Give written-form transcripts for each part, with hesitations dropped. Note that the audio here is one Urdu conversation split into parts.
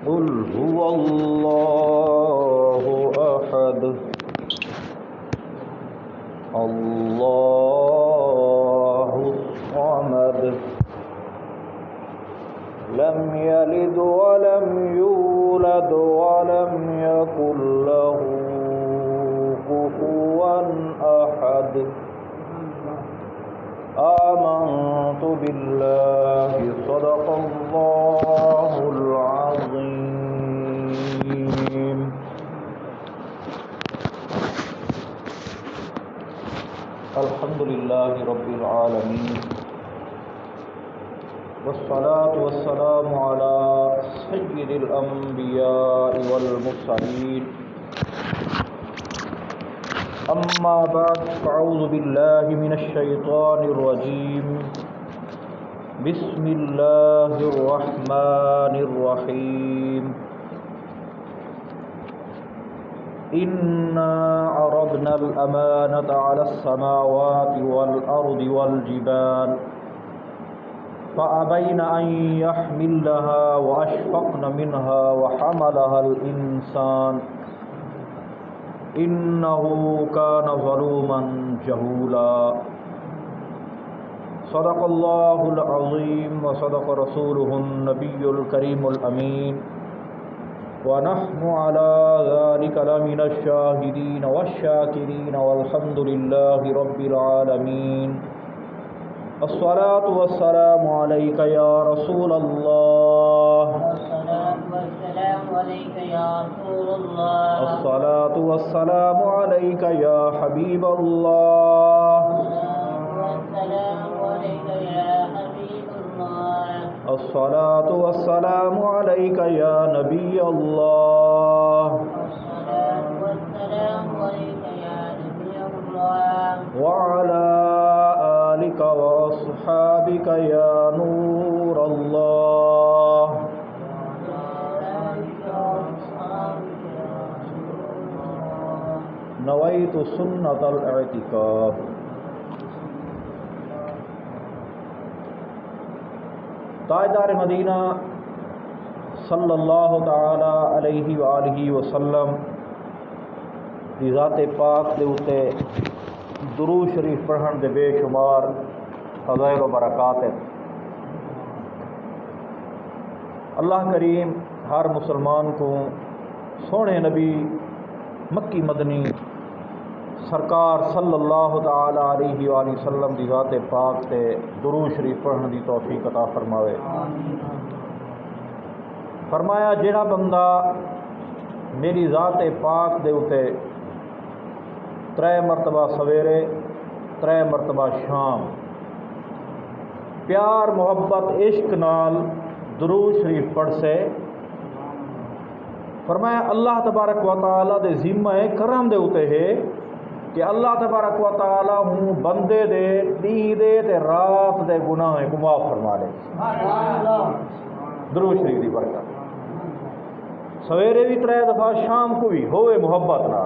قل هو الله أحد الله الصمد لم يلد ولم يولد ولم يكن له كفوا أحد آمنت بالله صدق الله العظيم. الحمد لله رب العالمين والصلاة والسلام على سيد الأنبياء والمرسلين أما بعد فأعوذ بالله من الشيطان الرجيم بسم الله الرحمن الرحيم إنا عرضنا الأمانة على السماوات والأرض والجبال فأبين أن يحملنها وأشفقن منها وحملها الإنسان إنه كان ظلوما جهولا. صدق الله العظيم وصدق رسوله النبي الكريم الأمين ونحن على ذلك لمن الشاهدين والشاكرين والحمد لله رب العالمين. الصلاة والسلام عليك يا رسول الله الصلاة والسلام عليك يا رسول الله الصلاة والسلام عليك يا حبيب الله السلام عليك يا حبيب الله الصلاة والسلام عليك يا نبي الله الصلاة والسلام عليك يا نبي الله وعلى آلك وأصحابك يا نور الله. نويت سنة الاعتكاف. تاجدار مدینہ صلی اللہ تعالی علیہ وآلہ وسلم دی ذات پاک دے اتے درود شریف پڑھن دے بے شمار فضائل و برکات ہیں. اللہ کریم ہر مسلمان کو سونے نبی مکی مدنی سرکار صلی اللہ تعالی علیہ وآلہ وسلم دی ذات پاک تے درود شریف پڑھن دی توفیق عطا فرماوے. فرمایا جڑا بندہ میری ذات پاک دے اتے 3 مرتبہ سویرے 3 مرتبہ شام پیار محبت عشق نال درود شریف پڑھ سے، فرمایا اللہ تبارک و تعالی دے ذمہ کرم دے اتے ہے کہ اللہ تبارک و تعالی ہوں بندے دے دین دے تے رات دے گناہ کو معاف فرما دے. درود شریف دی برکت سویرے بھی 3 دفعہ شام کو بھی ہوئے محبت نہ،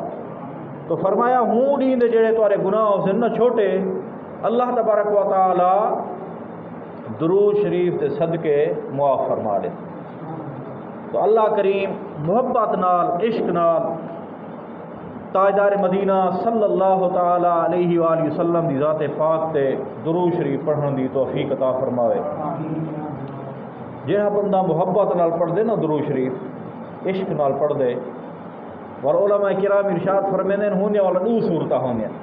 تو فرمایا ہوں دین دے جڑے تمہارے گناہ سے نہ چھوٹے اللہ تبارک و تعالی درود شریف دے صدقے معاف فرما دے. تو اللہ کریم محبت نال عشق نال تاجدار مدینہ صلی اللہ تعالی علیہ وآلہ وسلم دی ذات پاک تے درود شریف پڑھن دی توفیق عطا فرماوے. جہاں بندہ محبت نال پڑھ دے نا درود شریف عشق نال پڑھ دے، اور علماء کرام ارشاد فرمیندے ہونے والا 2 صورتاں ہوندیاں.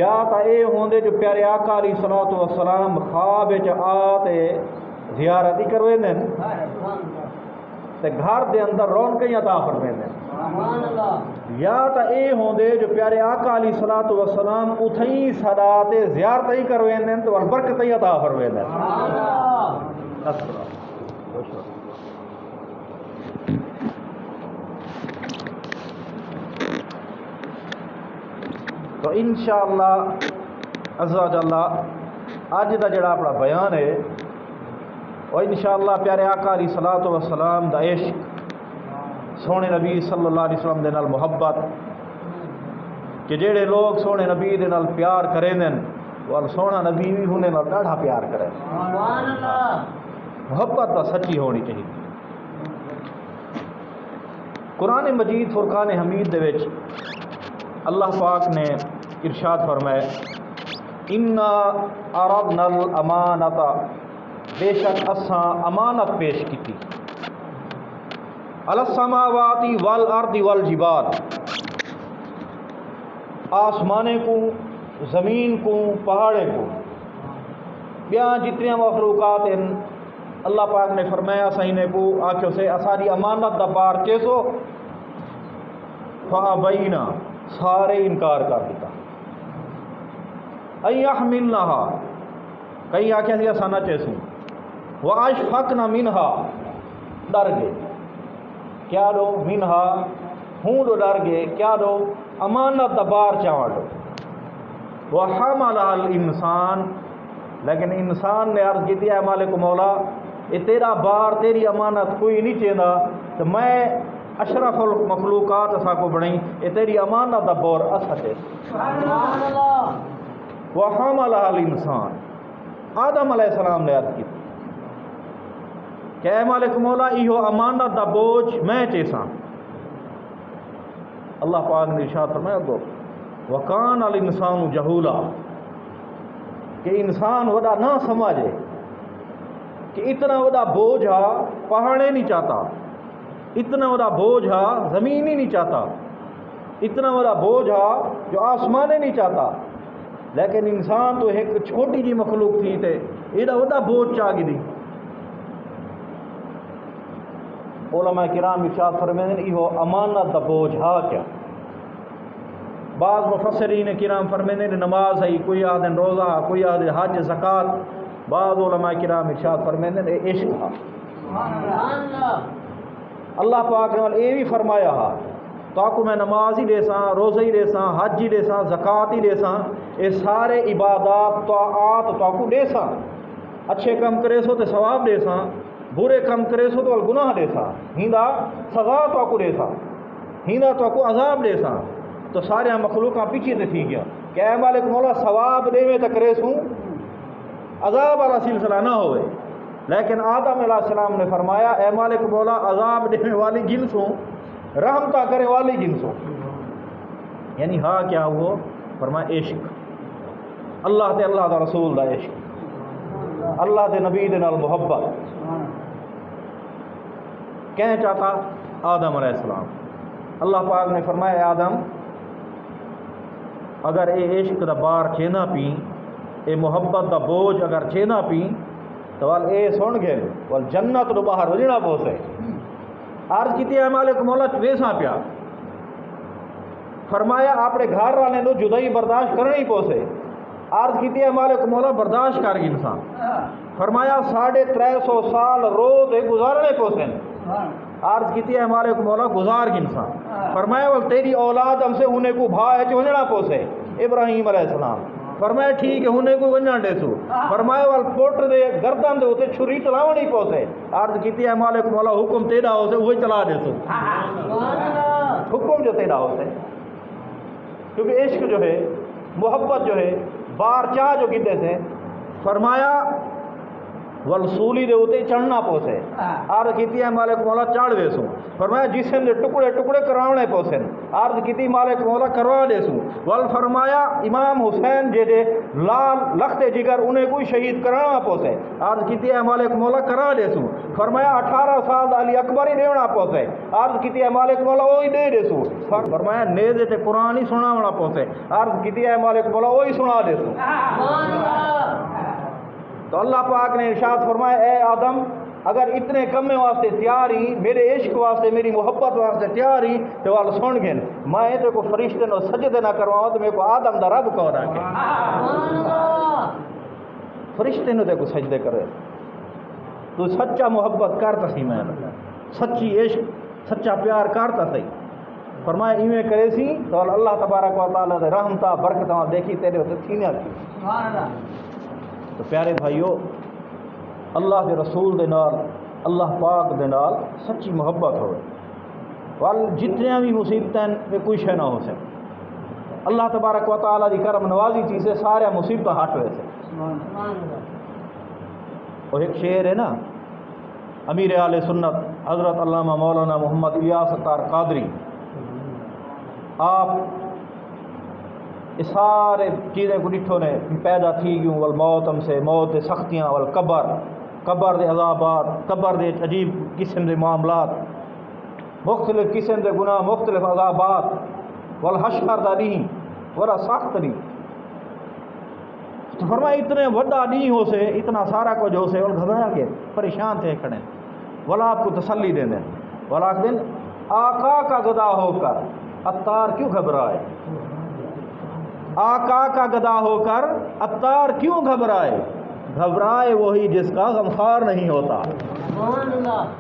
یا تا اے ہوندے جو پیارے آقا علیہ الصلوۃ والسلام خواب وچ آ تے زیارت ہی کرویندے تے گھر دے اندر رونقیں عطا فرمیندے. یا تا اے ہوندے جو پیارے آقا علیہ الصلوۃ والسلام اتھیں صدا تے زیارت ہی کرویندے تے برکتیں عطا فرمیندے. تو انشاءاللہ عز و جل اج دا جڑا اپنا بیان ہے وہ انشاءاللہ پیارے آقا علیہ الصلوۃ والسلام دا عشق، سونے نبی صلی اللہ علیہ وسلم دے نال محبت، کہ جڑے لوگ سونے نبی دے نال پیار کریں وہ سونا نبی بھی ہونے نال ڈاڑھا پیار کرے. محبت تو سچی ہونی چاہیے. قرآن مجید فرقان حمید دے وچ اللہ پاک نے ارشاد فرمایا انا عرضنا الامانت، بے شک اساں امانت پیش کی علی السماوات والارض والجبال، آسمانے کو، زمین کو، پہاڑے کو، بیاں جتنے مخلوقات ہیں اللہ پاک نے فرمایا سینے کو آنکھوں سے اساری امانت دا بار کیسو فابینا، سارے انکار کر دیتا، ان یحملنہا، کئی آنکھیں سے اسانا چیسوں، واشفقن منہا، ڈر گئے، کیا دو منہا ہوں دو ڈر گئے، کیا دو امانت دا بار چاہاں دو، وحملہا الانسان، لیکن انسان نے عرض کی تھی اے مالک مولا یہ تیرا بار تیری امانت کوئی نہیں چاہتا تو میں اشرف المخلوقات اسا کو بڑھیں، یہ تیری امانت دا بور اسا چاہے وحملہا الانسان، آدم علیہ السلام نے عرض کی کہ اے مالک مولا ایہو امانت دا بوجھ میں چیساں، اللہ پاک نے ارشاد فرمایا گو وکان الانسان جہولا، کہ انسان ودا نہ سمجھے کہ اتنا ودا بوجھا پہاڑے نہیں چاہتا، اتنا ودا بوجھا زمین ہی نہیں چاہتا، اتنا ودا بوجھا جو آسمانے نہیں چاہتا، لیکن انسان تو ایک چھوٹی جی مخلوق تھی تے ایڈا ودا بوجھ چاہ گئی۔ علماء کرام ارشاد فرمائیں ایہو امانت دا بوجھ ہا کیا، بعض مفسرین کرام فرمائیں نماز ہے، کوئی آدھے روزہ، کوئی آدھے حج زکوٰۃ، بعض علماء کرام ارشاد فرمائیں عشق ہا۔ اللہ پاک نے یہ بھی فرمایا ہا تاکہ میں نماز ہی دے ساں، روزہ ہی دے ساں، حج ہی دے ساں، زکوٰۃ ہی دے ساں، یہ سارے عبادات طاعات تاکہ دے ساں، اچھے کم کرے سو تو ثواب دے ساں، برے کم کرے سو تو گناہ دے ساں، ہیندا سزا تاکہ دے ساں، ہیندا تاکہ عذاب دے ساں۔ تو سارے مخلوقاں پیچھے تے تھی گیا کہ اے مالک مولا ثواب دے میں تک کرے سوں، عذاب والا سلسلہ نہ ہوئے، لیکن آدم علیہ السلام نے فرمایا اے مالک مولا عذاب دینے والی جنسوں، رحمتہ کرے والی جنسوں، یعنی ہاں کیا ہو فرمایا عشق، اللہ تے اللہ دا رسول دا عشق، اللہ دے نبی دے نال محبت، کہیں چاہتا آدم علیہ السلام، اللہ پاک نے فرمایا اے آدم اگر اے عشق دا بار چھینا پی، اے محبت دا بوجھ اگر چھینا پی تو وال اے سن گئے وال جنت رو باہر وجنا پوسے، عرض کیتی ہے مالک مولا ویسا پیا، فرمایا اپنے گھر والے نو جدائی برداشت کرنی پوسے، عرض کیتی ہے مالک مولا برداشت کر گی انسان، فرمایا 350 سال روز گزارنے پوسے، عرض کیتی ہے مالک مولا گزار کی انسان، فرمایا وہ تیری اولاد ہم سے انہیں کو بھائی چونجنا پوسے ابراہیم علیہ السلام، فرمایا ٹھیک ہے انہیں کو ونجنا دے سو، فرمایا وہ پوٹ دے گردن دے ہوتے چھری چلاونی پوسے، عرض کیتی ہے مالک مولا حکم تیرا ہو سے وہی چلا دے سو، حکم جو تیرا ہو سے، کیونکہ عشق جو ہے محبت جو ہے بار چاہ جو کتے سے، فرمایا والسولی دے ہوتے چڑھنا پوسے، عرض کیتی ہے مالک مولا چڑھ دے سو، فرمایا جسم دے ٹکڑے ٹکڑے کراونے پوسے، عرض کیتی مالک مولا کروا دے سو، وال فرمایا امام حسین جے دے لال لخت جگر انہیں کوئی شہید کرانا پوسے، عرض کیتی ہے مالک مولا کرا دے سو، فرمایا 18 سال علی اکبر ہی دیونا پوسے، عرض کیتی ہے مالک مولا وہی دے سو، فرمایا نیزے تے قرآن ہی سناونا پوسے، عرض کیتی ہے مالک مولا وہی سنا دے سو۔ تو اللہ پاک نے ارشاد فرمایا اے آدم اگر اتنے کمے واسطے تیار ہی، میرے عشق واسطے میری محبت واسطے تیار ہی تو وال سن گئے میں تو کو فرشتے نو سجدے نہ کرواؤں تو میرے کو آدم دا رب کو رکھے، فرشتے نو تے کو سجدے کرے، تو سچا محبت کرتا سی، میں سچی عشق سچا پیار کرتا سی، فرمایا ایویں کرے سی تو اللہ تبارک و تعالیٰ دے رحمتہ برکتاں دیکھی تیرے ہوتے تھینیاں کی۔ تو پیارے بھائیو اللہ دے رسول دے نال اللہ پاک دے نال سچی محبت ہوئے وال جتنے بھی مصیبتیں میں کوئی شے نہ ہو سکے، اللہ تبارک و تعالیٰ دی کرم نوازی چیزیں سارے مصیبتیں ہٹ ہوئے سے۔ اور ایک شعر ہے نا امیر اہل سنت حضرت علامہ مولانا محمد الیاس اتار قادری، آپ اس سارے چیزیں کو ڈٹھو نے پیدا تھی گیوں والموتم سے موت دے سختیاں قبر دے عذابات، قبر دے عجیب قسم دے معاملات، مختلف قسم دے گناہ، مختلف عذابات، والحشر دا نہیں بڑا سخت نہیں. تو فرمایا اتنے وڈا نہیں ہو سے، اتنا سارا کچھ ہو سے، اور گھبرا کے پریشان تھے کھڑے، والا آپ کو تسلی دیں دیں، والا دن آقا کا گدا ہو کر عطار کیوں گھبرائے، آقا کا گدا ہو کر عطار کیوں گھبرائے، گھبرائے وہی جس کا غمخوار نہیں ہوتا.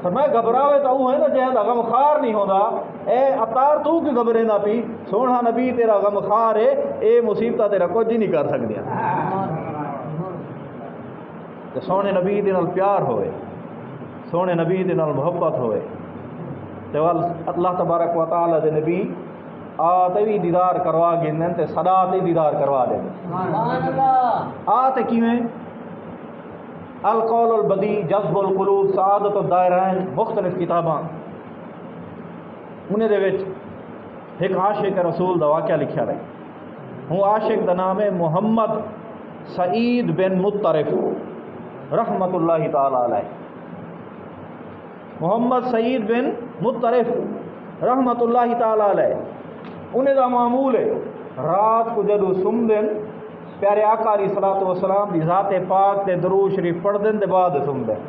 فرمایا گھبراوے تو وہ ہے نا جہاں غمخوار نہیں ہوتا. اے عطار تو کیوں گھبرے نہ پی، سونا نبی تیرا غمخوار ہے، اے مصیبت تیرا کچھ ہی نہیں کر سکتے. کہ سونے نبی دے نال پیار ہوئے، سونے نبی دے نال محبت ہوئے، تو اللہ تبارک و تعالی دے نبی آتے بھی دیدار کروا گئے تے صدا تے دیدار کروا دیں. آتے کیویں القول البدی، جذب القلوب، سعادت الدائرین، مختلف کتاباں انہیں دے وچ ایک عاشق رسول دا واقعہ لکھیا رہے. ہوں عاشق دا نام ہے محمد سعید بن مطرف رحمت اللہ تعالی علیہ. محمد سعید بن مطرف رحمت اللہ تعالی علیہ، انہیں دا معمول ہے رات کو جدو سم دن پیارے آقا علیہ الصلوۃ والسلام دی ذات پاک تے درود شریف پڑھ دن دے بعد سم دن.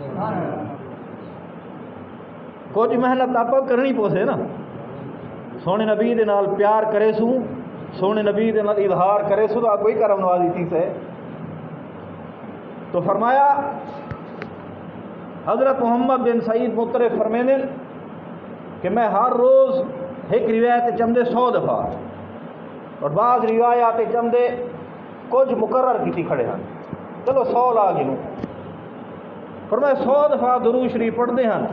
کچھ محنت آپ کرنی پوسے نا، سونے نبی دے نال پیار کرے سوں، سونے نبی دے نال اظہار کرے سوں تو آپ کوئی کرم نوازی تھی سے. تو فرمایا حضرت محمد بن سعید مطرف فرمینے کہ میں ہر روز ایک روایت چمدے 100 دفعہ اور بعض روایات چمدے کچھ مقرر کی تھی کھڑے ہیں، چلو 100 لا گنوں. فرمایا 100 دفعہ درود شریف پڑھتے ہیں،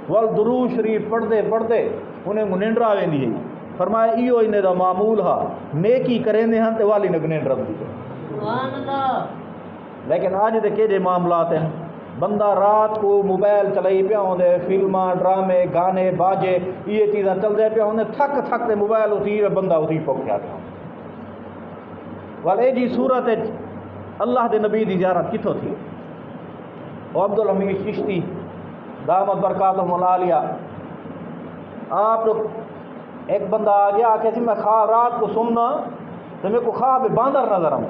وال درود شریف پڑھتے پڑھتے انہیں نندر آ ویندی ہے. فرمایا ایو انہیں دا معمول ہا، نیکی کریندے ہیں تے والی نگ نندر آندی ہے. سبحان اللہ. لیکن آج دے کیڑے معاملات ہیں، بندہ رات کو موبائل چلائی پیا ہوندے، فلماں، ڈرامے، گانے، باجے، یہ چیزاں چلدے پیا ہوندے، تھک تے موبائل اٹھی بندہ اٹھی پکیا پیا. والے جی صورت اللہ دے نبی دی زیارت کتوں تھی؟ او عبد الحمید چشتی دامت برکاتہم العالیہ، آپ لوگ ایک بندہ آ گیا کہ میں خواب رات کو سمنا تو میرے کو خواب باندر نظر آؤں،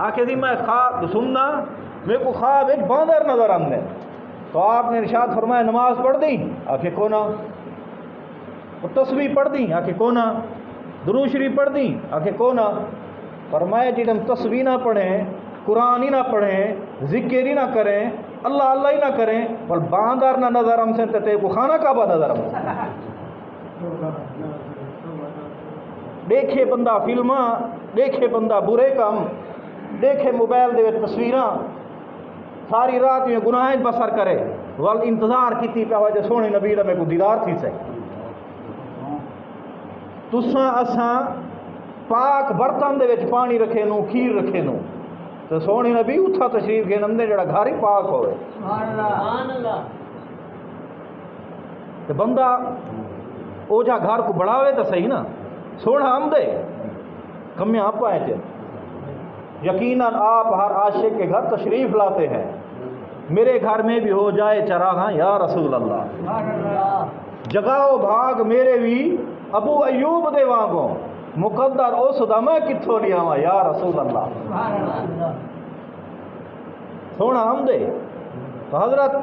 آخر جی میں خواب سننا میرے کو خواب ایک باندر نظر آنے. تو آپ نے ارشاد فرمایا نماز پڑھ دی؟ آخر کونا. تسبیح پڑھ دی؟ آخر کونا. درود شریف پڑھ دی؟ آخر کونا. فرمایا جی ہم تسبیح نہ پڑھیں، قرآن ہی نہ پڑھیں، ذکر ہی نہ کریں، اللہ اللہ ہی نہ کریں، اور باندر نہ نظر ہم سے تے کو خانہ کعبہ نظر ہم سے. دیکھے بندہ فلماں، دیکھے بندہ برے کام، دیکھے موبائل دے تصویراں، ساری رات میں گناہ بسر کرے، وال انتظار کیتی پیا وجہ سونے نبی دا میں کو دیدار تھی سے. تساں اساں پاک برتن دے وچ پانی رکھے نو، کھیر رکھے نو، تو سونے نبی اتھا تشریف گئے نندے جڑا گھر ہی پاک ہوئے. سبحان اللہ. تو بندہ او جا گھر کو بڑھاوے تو صحیح نا، سونا ہم دے کمیاں آپ آئے تھے. یقیناً آپ ہر عاشق کے گھر تشریف لاتے ہیں. میرے گھر میں بھی ہو جائے چراغاں یا رسول اللہ، جگاؤ بھاگ میرے بھی ابو ایوب دے وانگوں، مقدر او صدامہ کتھوں لیا ہوا یا رسول اللہ. سونا ہم دے. تو حضرت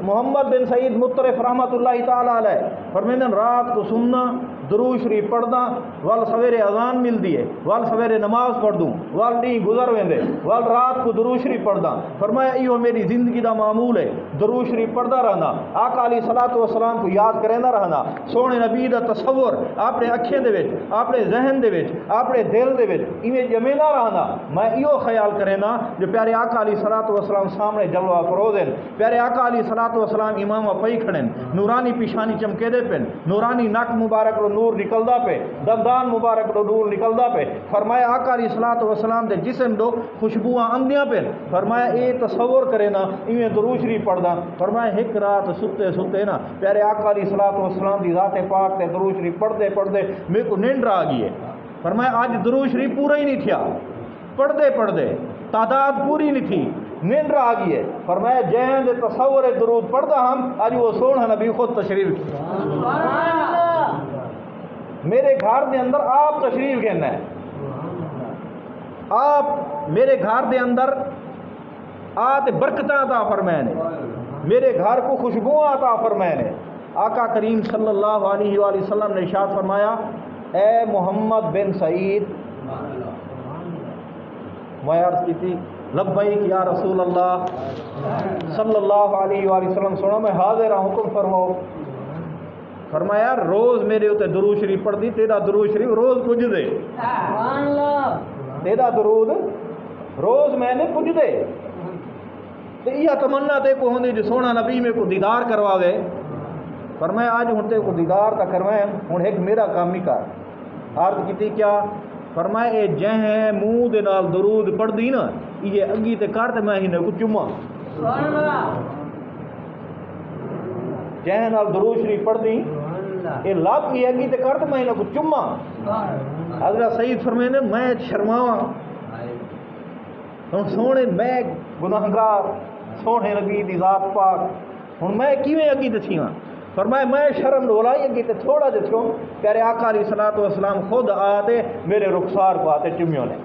محمد بن سعید مطرف رحمت اللہ تعالی علیہ فرمیندن رات کو سننا، درود شریف پڑھنا، وال سویرے اذان مل دیے، وال سویرے نماز پڑھ دوں، وال نہیں گزر ویندے، وال رات کو درود شریف پڑھنا. فرمایا ایو میری زندگی دا معمول ہے، درود شریف پڑھدا رہنا، آقا علیہ الصلوۃ والسلام کو یاد کریندا رہنا، سونے نبی دا تصور اپنے اکھیں دے وچ، اپنے ذہن دے وچ، اپنے دل دے وچ ایویں جمیندا رہنا. میں ایو خیال کرینا جو پیارے آقا علیہ الصلوۃ والسلام سامنے جلوہ فروز ہیں، پیارے آقا علیہ الصلوۃ والسلام امام پئی کھڑن نورانی پیشانی چمکے دے پن نورانی نک مبارک رو نور نکلدا پہ دندان مبارک رو نور نکلدا پہ فرمایا آقا علیہ الصلوۃ والسلام دے جسم دو خوشبوواں آندیاں پن فرمایا اے تصور کرے نا ایویں درود شریف پڑھدا فرمایا ایک رات ستے ستے نا پیارے آقا علیہ الصلوۃ والسلام دی ذات پاک تے درود شریف پڑھدے پڑھدے میرے کو نیند آ گئی ہے فرمایا آج درود شریف پورا ہی نہیں تھیا پڑھدے پڑھدے تعداد پوری نہیں تھی نیند آ گئی ہے فرمایا جہاں دے تصور درود پڑھدا ہم آج وہ سونا نبی خود تشریف میرے گھر دے اندر آپ تشریف گھنا ہے آپ میرے گھر دے اندر آتے برکتاں عطا فرمائے نے میرے گھر کو خوشبوئیں عطا فرمائے نے آقا کریم صلی اللہ علیہ وآلہ وسلم نے ارشاد فرمایا اے محمد بن سعید میں عرض کی تھی لبیک یا رسول اللہ صلی اللہ علیہ وآلہ وسلم سنو میں حاضر ہوں حکم فرماؤ فرمایا روز میرے اتنے درود شریف پڑھ دی تیرا درود شریف روز پج دے تیرا درود روز میں نے پج دے تو یہ تمنا تے کو ہوندی جو سونا نبی میں کو دیدار کرواوے فرمایا آج ہن تے کو دیدار تا کروائیں ہن ایک میرا کام ہی کر عرض کیتی کیا فرمایا اے جہیں منہ دے نال درود پڑھ دی نا یہ اگی تے کر تے میں ہی نے کو چما جہیں نال درود شریف پڑھ دی اے لب یہ اگی تے کر تے میں ہی نے کو چما حضرت سید فرمائے نے میں شرماواں ہن سونے میں گناہگار سونے نبی دی ذات پاک ہن میں کیویں اگی تے تھیاں فرمایا میں شرم ڈولائی اگی تے تھوڑا جا تھیوں پیارے آقا علیہ الصلوۃ والسلام خود آتے میرے رخسار کو آتے چمیوں نے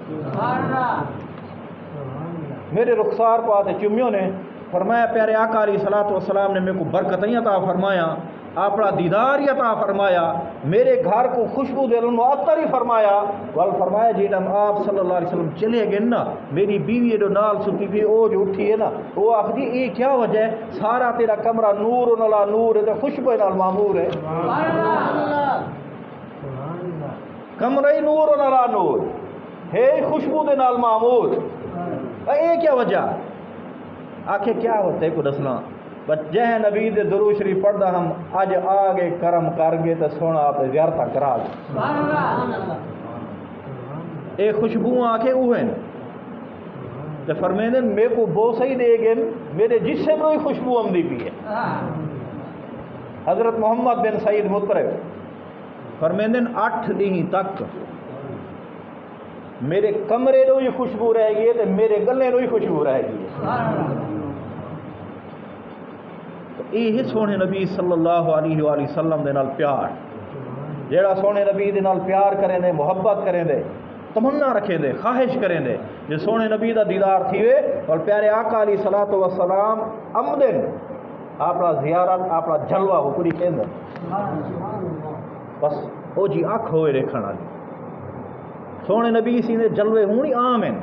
میرے رخسار کو آتے چمیوں نے فرمایا پیارے آقا علیہ الصلوۃ والسلام نے میرے کو برکتیں عطا فرمایا اپنا دیدار ہی عطا فرمایا میرے گھر کو خوشبو دلن و عطر ہی فرمایا ول فرمایا جی ہم آپ صلی اللہ علیہ وسلم چلے گئے نا میری بیوی جو نال ستی تھی وہ جو اٹھی ہے نا وہ آخری یہ کیا وجہ ہے سارا تیرا کمرہ نور نلا نور ہے خوشبو نال معمور ہے کمرہ ہی نور نلا نور ہے خوشبو دے نال معمور یہ کیا وجہ آخر کیا ہوتا ہے کو دسنا جہیں نبی دے درود شریف پڑھدا ہم اج آگے کرم کر گے تو سونا آپ زیارتاں کرا اے خوشبو آ کے اوہن تو فرمیندن میرے کو بوسہ ہی دے گئے میرے جسم میں خوشبو آمدی بھی ہے حضرت محمد بن سعید مطرب فرمیندن 8 دن تک میرے کمرے نو ہی خوشبو رہ گئی تو میرے گلے نو ہی خوشبو رہ گئی یہ سونے نبی صلی اللہ علیہ وآلہ وسلم دے نال پیار جیڑا سونے نبی دے نال پیار کریں دے محبت کریں دے تمنا رکھیں دے خواہش کریں دے جو سونے نبی دا دیدار تھیوے اور پیارے آقا علیہ الصلوۃ والسلام آمدن اپنا زیارت اپنا جلوہ وہ پوری کہندے بس او جی آنکھ ہوئے دیکھن والی سونے نبی سی دے جلوے ہونی عام ہیں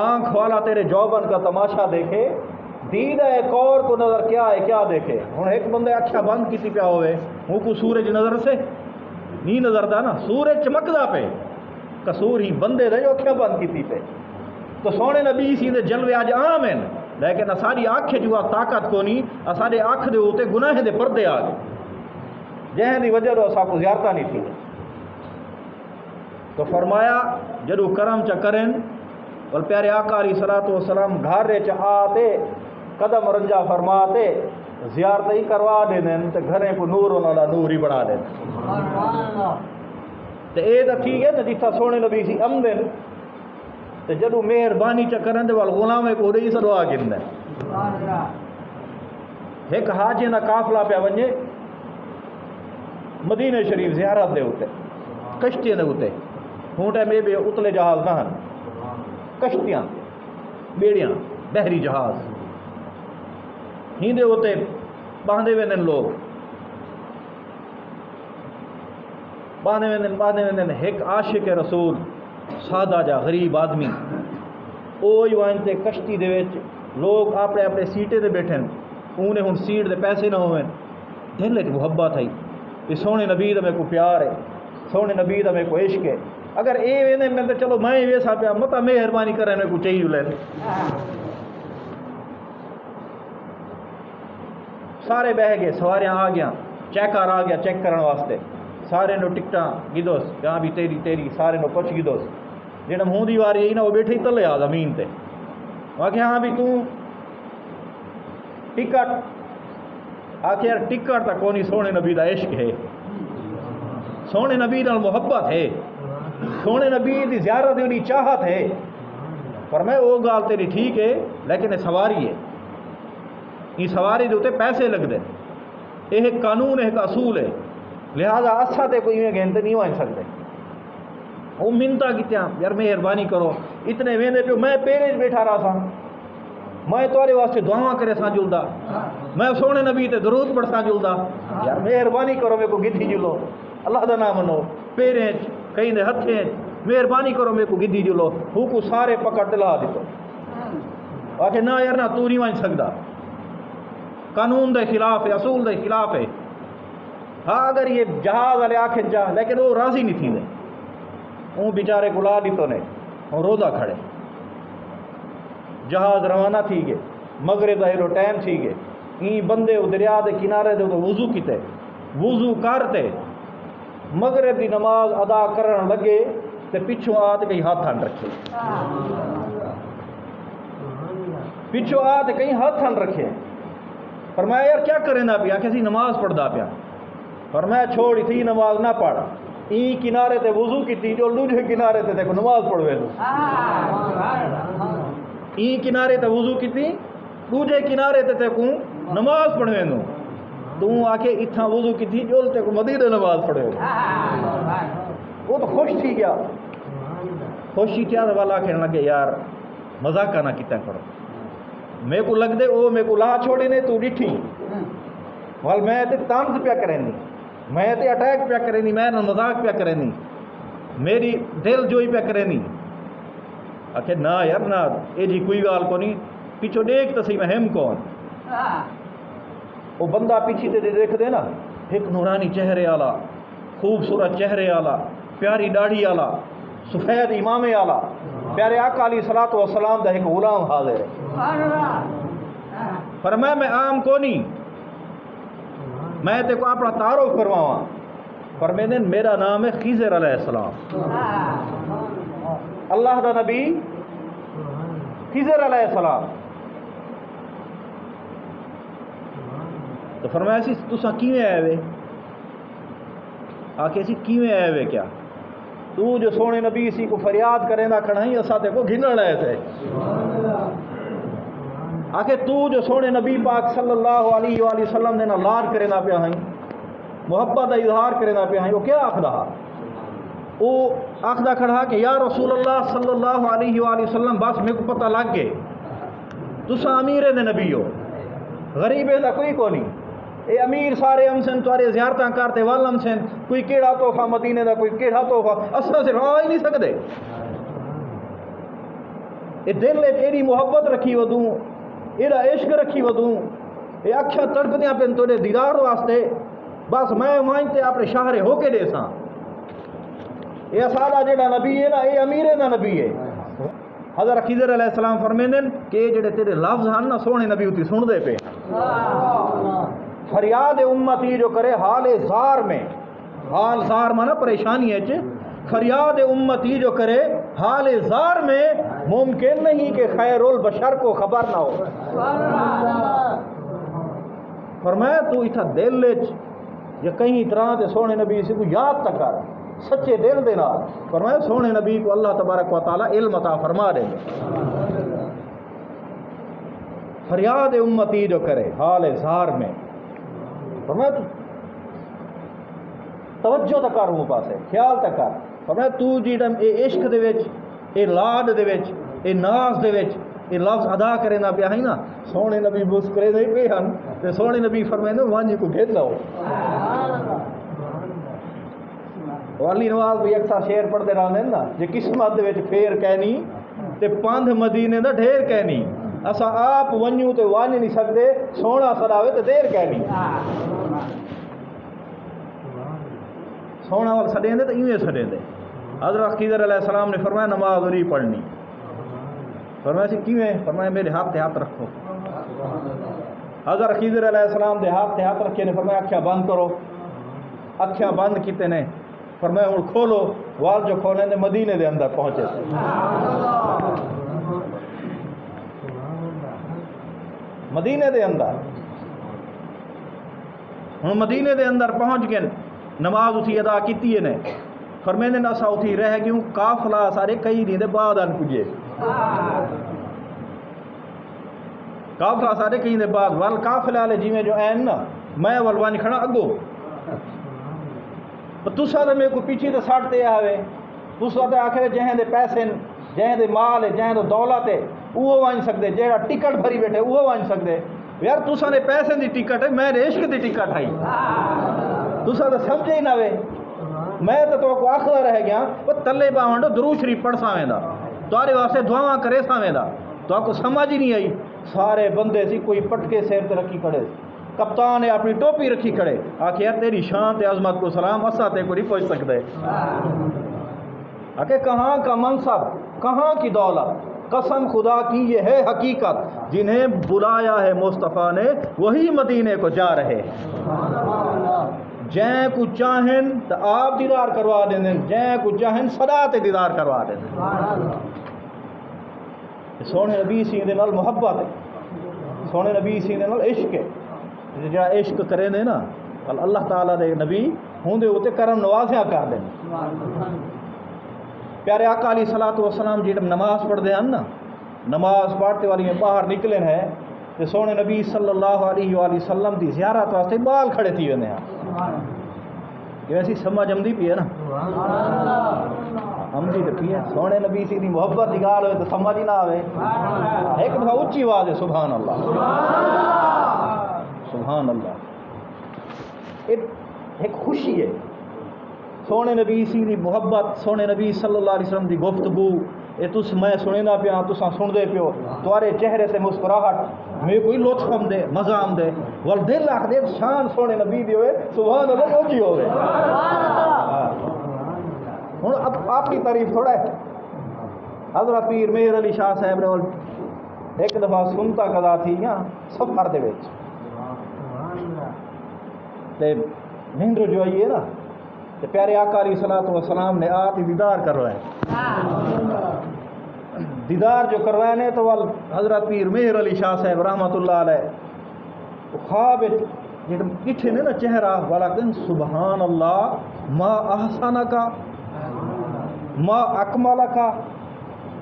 آنکھ والا تیرے جوبن کا تماشا دیکھے دید ایک اور کو نظر کیا ہے کیا دیکھے ہوں ایک بندے اکھیاں بند کیتی پیا ہوئے وہ کو سورج نظر سے نہیں نظر دا نا سورج چمکدا پہ قصور ہی بندے دے جو اکھیاں بند کیتی پہ تو سونے نبی سی دے جلوے آج عام ہیں لیکن اساری آنکھ جو طاقت کو نہیں اسارے آنکھ دے ہوتے گناہ دے پردے آ گئے جہاں دی وجہ تو اسا کو زیارتہ نہیں تھی تو فرمایا جدو کرم چا کریں اور پیارے آقا علیہ الصلوۃ والسلام گھر چ آتے قدم رنجا فرماتے زیارت ہی کروا دے دیں تو گھریں کو نور والا نور ہی بڑھا دیں تو اے تو ٹھیک ہے نا جتنا سونے نبی سی آمدن تو جدو مہربانی چا کریں تو وال غلام کو رہی سدوا گن دیں ایک حاجی نا قافلہ پہ ونجے مدینہ شریف زیارت دے ہوتے کشتی دے ہوتے ہونٹے میں بھی اتلے جہاز نہ ہن کشتیاں بیڑیاں بحری جہاز ہیندے ہوتے باندھے ویندن لوگ باندھے ویندن ایک عاشق رسول سادہ جا غریب آدمی اوئی وانتے کشتی دے وچ لوگ اپنے اپنے سیٹے دے بیٹھن انہیں ہن سیٹ دے پیسے نہ ہوئے دل وچ محبت آئی یہ سونے نبی دا میں کو پیار ہے سونے نبی دا میں کو عشق ہے اگر اے ویندے میں تو چلو میں ویسا پیا متا مہربانی کرے میں کو چاہیے لین سارے بہ گئے، سواریاں آ گیا، چیکر آ گیا چیک کرنے واسطے، سارے نو ٹکٹاں گدوس جہاں بھی تیری سارے نو پوچھ گدوس، جہاں منہ دی واری آئی نا وہ بیٹھے ہی تلے آ زمین تے، وہ کہ ہاں بھی تو ٹکٹ، آخر یار ٹکٹ تک کونی، سونے نبی دا عشق ہے، سونے نبی نال محبت ہے، سونے نبی دی زیارت دی چاہت ہے، پر میں وہ گال تیری ٹھیک ہے لیکن یہ سواری ہے، یہ سواری دے پیسے لگ دے، یہ ایک قانون ہے، ایک اصول ہے، لہذا اسا تے کوئی میں گھنٹے نہیں وان سکتے۔ وہ منتا کیتیاں یار مہربانی کرو، اتنے ویندے پیو، میں پیرے بیٹھا رہا سا، میں تھوڑے واسطے دعاواں کرے سا جلدا، میں سونے نبی تے درود پڑھ سا جلدا، یار مہربانی کرو میرے کو گدھی جلو، اللہ دا نام منو، پیریں کہیں دے ہتھیں، مہربانی کرو میرے کو گدھی جلو، ہو کو سارے پکڑ دلا دیتو، آکھے نہ یار نہ تو نہیں وان سکدا، قانون دے خلاف ہے، اصول دے خلاف ہے۔ ہاں اگر یہ جہاز والے آخر جا، لیکن وہ راضی نہیں تھی، وہ بیچارے کو لا دیتو نے، وہ روزہ کھڑے، جہاز روانہ تھی گئے، مغرب دا ایلو ٹائم تھی گئے، این بندے دریا دے کنارے دے وضو کیتے، وضو کرتے مغرب دی نماز ادا کرن لگے تے پچھوں آتے کہیں ہاتھ ہن رکھے، پچھوں آتے کہیں ہاتھ ہن رکھے، فرمایا یار کیا کریں نا پیا، کسی نماز پڑھدا پیا، فرمایا چھوڑی تھی نماز نہ پڑھ، این کنارے تے وضو کیتی جو دوجے کنارے تے دیکھو نماز پڑھوے لو، این کنارے تے وضو کیتی دوجے کنارے تے دیکھو نماز پڑھوے لو، تو آکے اتھاں وضو کیتی جو تے کو مدینے نماز پڑھوے لو، وہ تو خوش تھی گیا، خوشی کیا والا کہنے لگے یار مذاق نہ کیتا کرو، میں کو لگ دے او میں کو لا چھوڑے نے تو ڈٹھی، وال میں تے طنز پیا کریں دی، میں تے اٹیک پیا کریں دی، میں نہ مذاق پیا کریں دی، میری دل جوئی پیا کریں دی، آکھے نہ یار نہ اے جی کوئی گال کو نہیں، پیچھو دیکھ تو صحیح میں ہم کون، وہ بندہ پیچھے تے دیکھ دے نا، ایک نورانی چہرے والا، خوبصورت چہرے والا، پیاری داڑھی والا، سفید امام والا، پیارے آقا علیہ الصلوۃ والسلام دا ایک غلام حاضر ہے، فرمایا میں عام کو نہیں، میں تے کو اپنا تعارف کرواواں، فرمائے میرا نام ہے خضر علیہ السلام، اللہ دا نبی خضر علیہ السلام، تو فرمایا سی تساں کیویں آئے وے، آکھے سی کیویں آئے وے کیا، تو جو سونے نبی سی کو فریاد کریں دا کھڑا ہی اساں تے کو گھنن آئے تھے، آکھے تو جو سونے نبی پاک صلی اللہ علیہ وآلہ وسلم نے لاد کرے نہ پیا ہیں، محبت دا اظہار کرے نہ پیا ہیں، وہ کیا آخدا، وہ آخدا کھڑا کہ یا رسول اللہ صلی اللہ علیہ وآلہ وسلم بس میرے کو پتہ لگ گئے تساں امیر نے نبی ہو، غریب دا کوئی کو نہیں، اے امیر سارے ہم سن تارے زیارتاں کرتے والم سن، کوئی کیڑا تحفہ مدینے دا کوئی کیڑا تحفہ اساں صرف آ ہی نہیں سکدے، اے دل وچ ایڑی محبت رکھی ودوں، ایڑا عشق رکھی ودوں، اے اکھیاں تڑپدیاں پن تیرے دیدار واسطے، بس میں وہاں اپنے شاہرے ہو کے دے ساں، یہ سارا جڑا نبی ہے نا یہ امیر دا نبی ہے، حضرت خضر علیہ السلام فرمیندے کہ جڑے تیرے لفظ ہیں نا سونے نبی اتی سن دے پہ، فریاد امتی جو کرے حال زار میں، حال زار مانا پریشانی ہے، فریاد امتی جو کرے حال زار میں ممکن نہیں کہ خیر البشر کو خبر نہ ہو، فرمایا تو اتھا دل وچ یا کہیں طرح تے سونے نبی سے کو یاد تک کر سچے دل دے نال، فرمایا سونے نبی کو اللہ تبارک و تعالی علم عطا فرما دے، فریاد امتی جو کرے حال زار میں، فرمایا تو توجہ تک کر، ہوں پاسے خیال تک کر، فرمایا تو جیڑا اے عشق دے وچ، اے لاڈ دے وچ، اے ناز دے وچ اے لفظ ادا کرے نہ پیا ہے نا، سونے نبی مسکرے نہیں پے ہن تے سونے نبی فرمائے وانجی کو گھن لو، والی نواز بھی اکثر شعر پڑھتے رہتے ہیں نا، جی قسمت دے وچ پھیر کہنی تے پندھ مدینے دا ڈھیر کہنی، اسا آپ ونجوں تے ون نہیں سکتے، سونا سداوے تے دیر کہنی، سونا وال سڈیں دے تے ایویں سڈیں دے، حضرت خضر علیہ السلام نے فرمایا نماز نہیں پڑھنی، فرمایا سی کیویں، فرمایا میرے ہاتھ تے ہاتھ رکھو، حضرت خضر علیہ السلام دے ہاتھ رکھے نے، فرمایا اکھیاں بند کرو، اکھیاں بند کیتے نے، فرمایا ہن کھولو، وال جو کھولے نے مدینے دے اندر پہنچے تھے۔ مدینے دے اندر ہن مدینے دے اندر پہنچ گئے، نماز اٹھی ادا کیتی نے، فرمیندے نے اسا اٹھی رہ گیوں، قافلہ سارے کئی دن دے بعد ان پجے، قافلہ سارے کئی دن دے بعد، ول قافلے والے جویں جو این نا، میں ول ون کھڑا اگوں، تسا تے میرے کو پیچھے تے سٹ تے آوے، تسا تے آکھے جہیں دے پیسے جہیں دے مال ہے جہیں دے دولت ہے وہ ون سکدے، جہاں ٹکٹ بھری بیٹھے وہ ون سکدے، یار تسا نے پیسے دی ٹکٹ ہے، میں عشق دی ٹکٹ آئی، تسا تے سمجھے ہی نہ وے، میں تو کو آخر رہ گیا وہ تلے باونڈ درود شریف پڑھ ساویں دا، تارے واسطے دعاواں کرے ساویں دا، تو کو سمجھ ہی نہیں آئی، سارے بندے سی، کوئی پٹکے سیر تے رکھی کھڑے، کپتان نے اپنی ٹوپی رکھی کھڑے، آکھے یار تیری شان تے عظمت کو سلام، اسا تے کو نہیں پہنچ سکتے، آکھے کہاں کا منصب، کہاں کی دولت، قسم خدا کی یہ ہے حقیقت، جنہیں بلایا ہے مصطفیٰ نے وہی مدینے کو جا رہے جیں کو چاہن تو آپ دیدار کروا دیں، جیں کو چاہن صدا تے دیدار کروا دیں، سونے نبی سی دے نال محبت ہے، سونے نبی سی دے نال عشق ہے، جہاں عشق کریں دے نا اللہ تعالیٰ دے نبی ہوں دے ہوتے کرم نوازیاں کر دیں، پیارے آقا علیہ الصلوۃ والسلام جی نماز پڑھتے ہیں نا، نماز پڑھتے والی باہر نکلے ہیں تو سونے نبی صلی اللہ علیہ وآلہ وسلم دی زیارت واسطے بال کھڑے تھی ویندے ہیں، کہ ویسی سمجھ آمدی پی ہے نا، آمدی تو پی ہے، سونے نبی سی دی محبت دی گال ہوئے تو سمجھ ہی نہ آوے، ایک دفعہ اچھی آواز ہے سبحان اللہ، سبحان اللہ، ایک خوشی ہے، سونے نبی سی دی محبت، سونے نبی صلی اللہ علیہ وسلم دی گفتگو، یہ تس میں سنے نہ پیا، تساں سن دے پیو، تمہارے چہرے سے مسکراہٹ میں کوئی لطف ہم دے، مزہ ہم دے، ول دل آکھ دے شان سونے نبی دی ہوئے، سبحان اللہ اونچی ہوئے، ہن اب آپ کی تعریف تھوڑا ہے، حضرت پیر مہر علی شاہ صاحب نے ایک دفعہ سنتا قضا تھی یا سفر دے وچ تے نیندر جو آئی ہے نا، تے پیارے آقا علیہ الصلوۃ والسلام نے آتی دیدار کروائے، دیدار جو کروائے نے تو حضرت پیر مہر علی شاہ صاحب رحمۃ اللہ علیہ خواب جب کٹھے نے نا چہرہ والا کہن سبحان اللہ ما احسن کا ما اکمل کا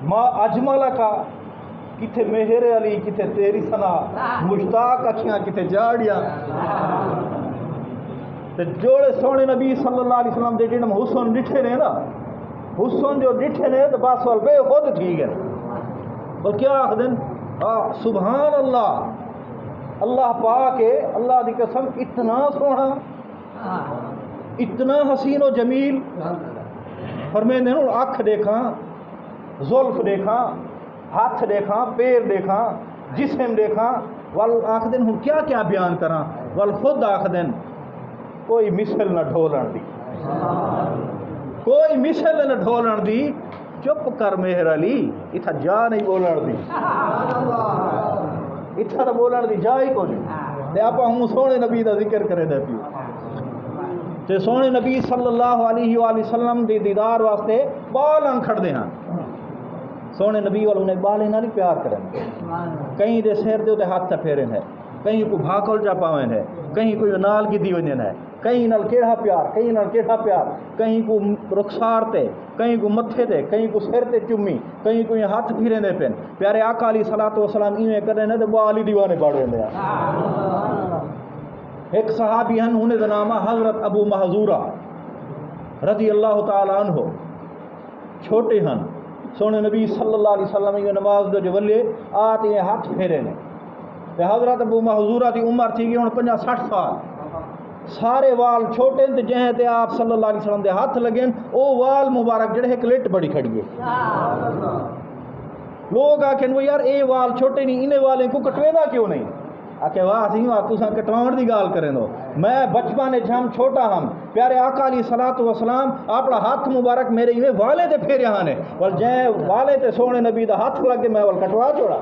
ما اجمل کا، کتھے مہر علی کتھے تیری ثنا، مشتاق اکھیاں کتھے جاڑیاں، تے جوڑے سونے نبی صلی اللہ علیہ وسلم دے جنم حسن ڈٹھے نے نا، حسن جو ڈٹھے نے تو بس وال بے خود ٹھیک ہے، اور کیا آخ دن سبحان اللہ، اللہ پاک ہے، اللہ دی قسم اتنا سونا، اتنا حسین و جمیل، فرمیندے نے آنکھ دیکھاں، زلف دیکھاں، ہاتھ دیکھاں، پیر دیکھاں، جسم دیکھاں، وال آخ دن ہوں کیا کیا بیان کراں، وال خود آخ دن کوئی مثل نہ ڈھولن دی، کوئی مثل نہ ڈھولن دی، چپ کر مہر علی، اتھا جا نہیں بولن دی، اتھا تو بولن دی جا ہی کو نہیں، تے آپ ہوں سونے نبی دا ذکر کرے دے پیو، تے سونے نبی صلی اللہ علیہ وآلہ وسلم دی دیدار واسطے بالاں کھڑ دے ہاں، سونے نبی والوں نے بالیں نہ پیار کریں، کہیں دے سیر دے ہاتھ پھیرن ہے، کہیں کو بھاکل جا پاویں ہے، کہیں کوئی نال گدی ونجن ہے، کہیں نال کیڑا پیار، کہیں نال کیڑا پیار، کہیں کو رخسار تے، کہیں کو متھے تے، کہیں کو سر تے چمی، کہیں کو ہاتھ پھیرے دے پین، پیارے آقا علیہ الصلوۃ والسلام ایویں کرے نے تے بالی دیوانے پاڑ ویندے ہیں، ایک صحابی ہیں انہیں دا نام حضرت ابو محذورہ رضی اللہ تعالی عنہ، چھوٹے ہیں، سونے نبی صلی اللہ علیہ وسلم یہ نماز دے جو ولے آتے ہیں ہاتھ پھیرے نے، حضرت ابو محذورہ دی عمر تھی گئی 50-60 سال، سارے وال چھوٹے تے جہیں تے آپ صلی اللہ علیہ وسلم دے ہاتھ لگیں او وال مبارک جڑے ایک لٹ بڑی کھڑی ہے، لوگ آکھیں وہ یار اے وال چھوٹے نہیں، انہیں والیں کو کٹوینا کیوں نہیں، آکھے واہ سی واہ تساں کٹواؤن دی گال کریں دو، میں بچپن ہم چھوٹا ہم پیارے آقا علیہ الصلوۃ والسلام اپنا ہاتھ مبارک میرے ایویں والے تے پھیریا نے، ول جے والے تے سونے نبی دا ہاتھ لگے میں ول کٹوا چھوڑا،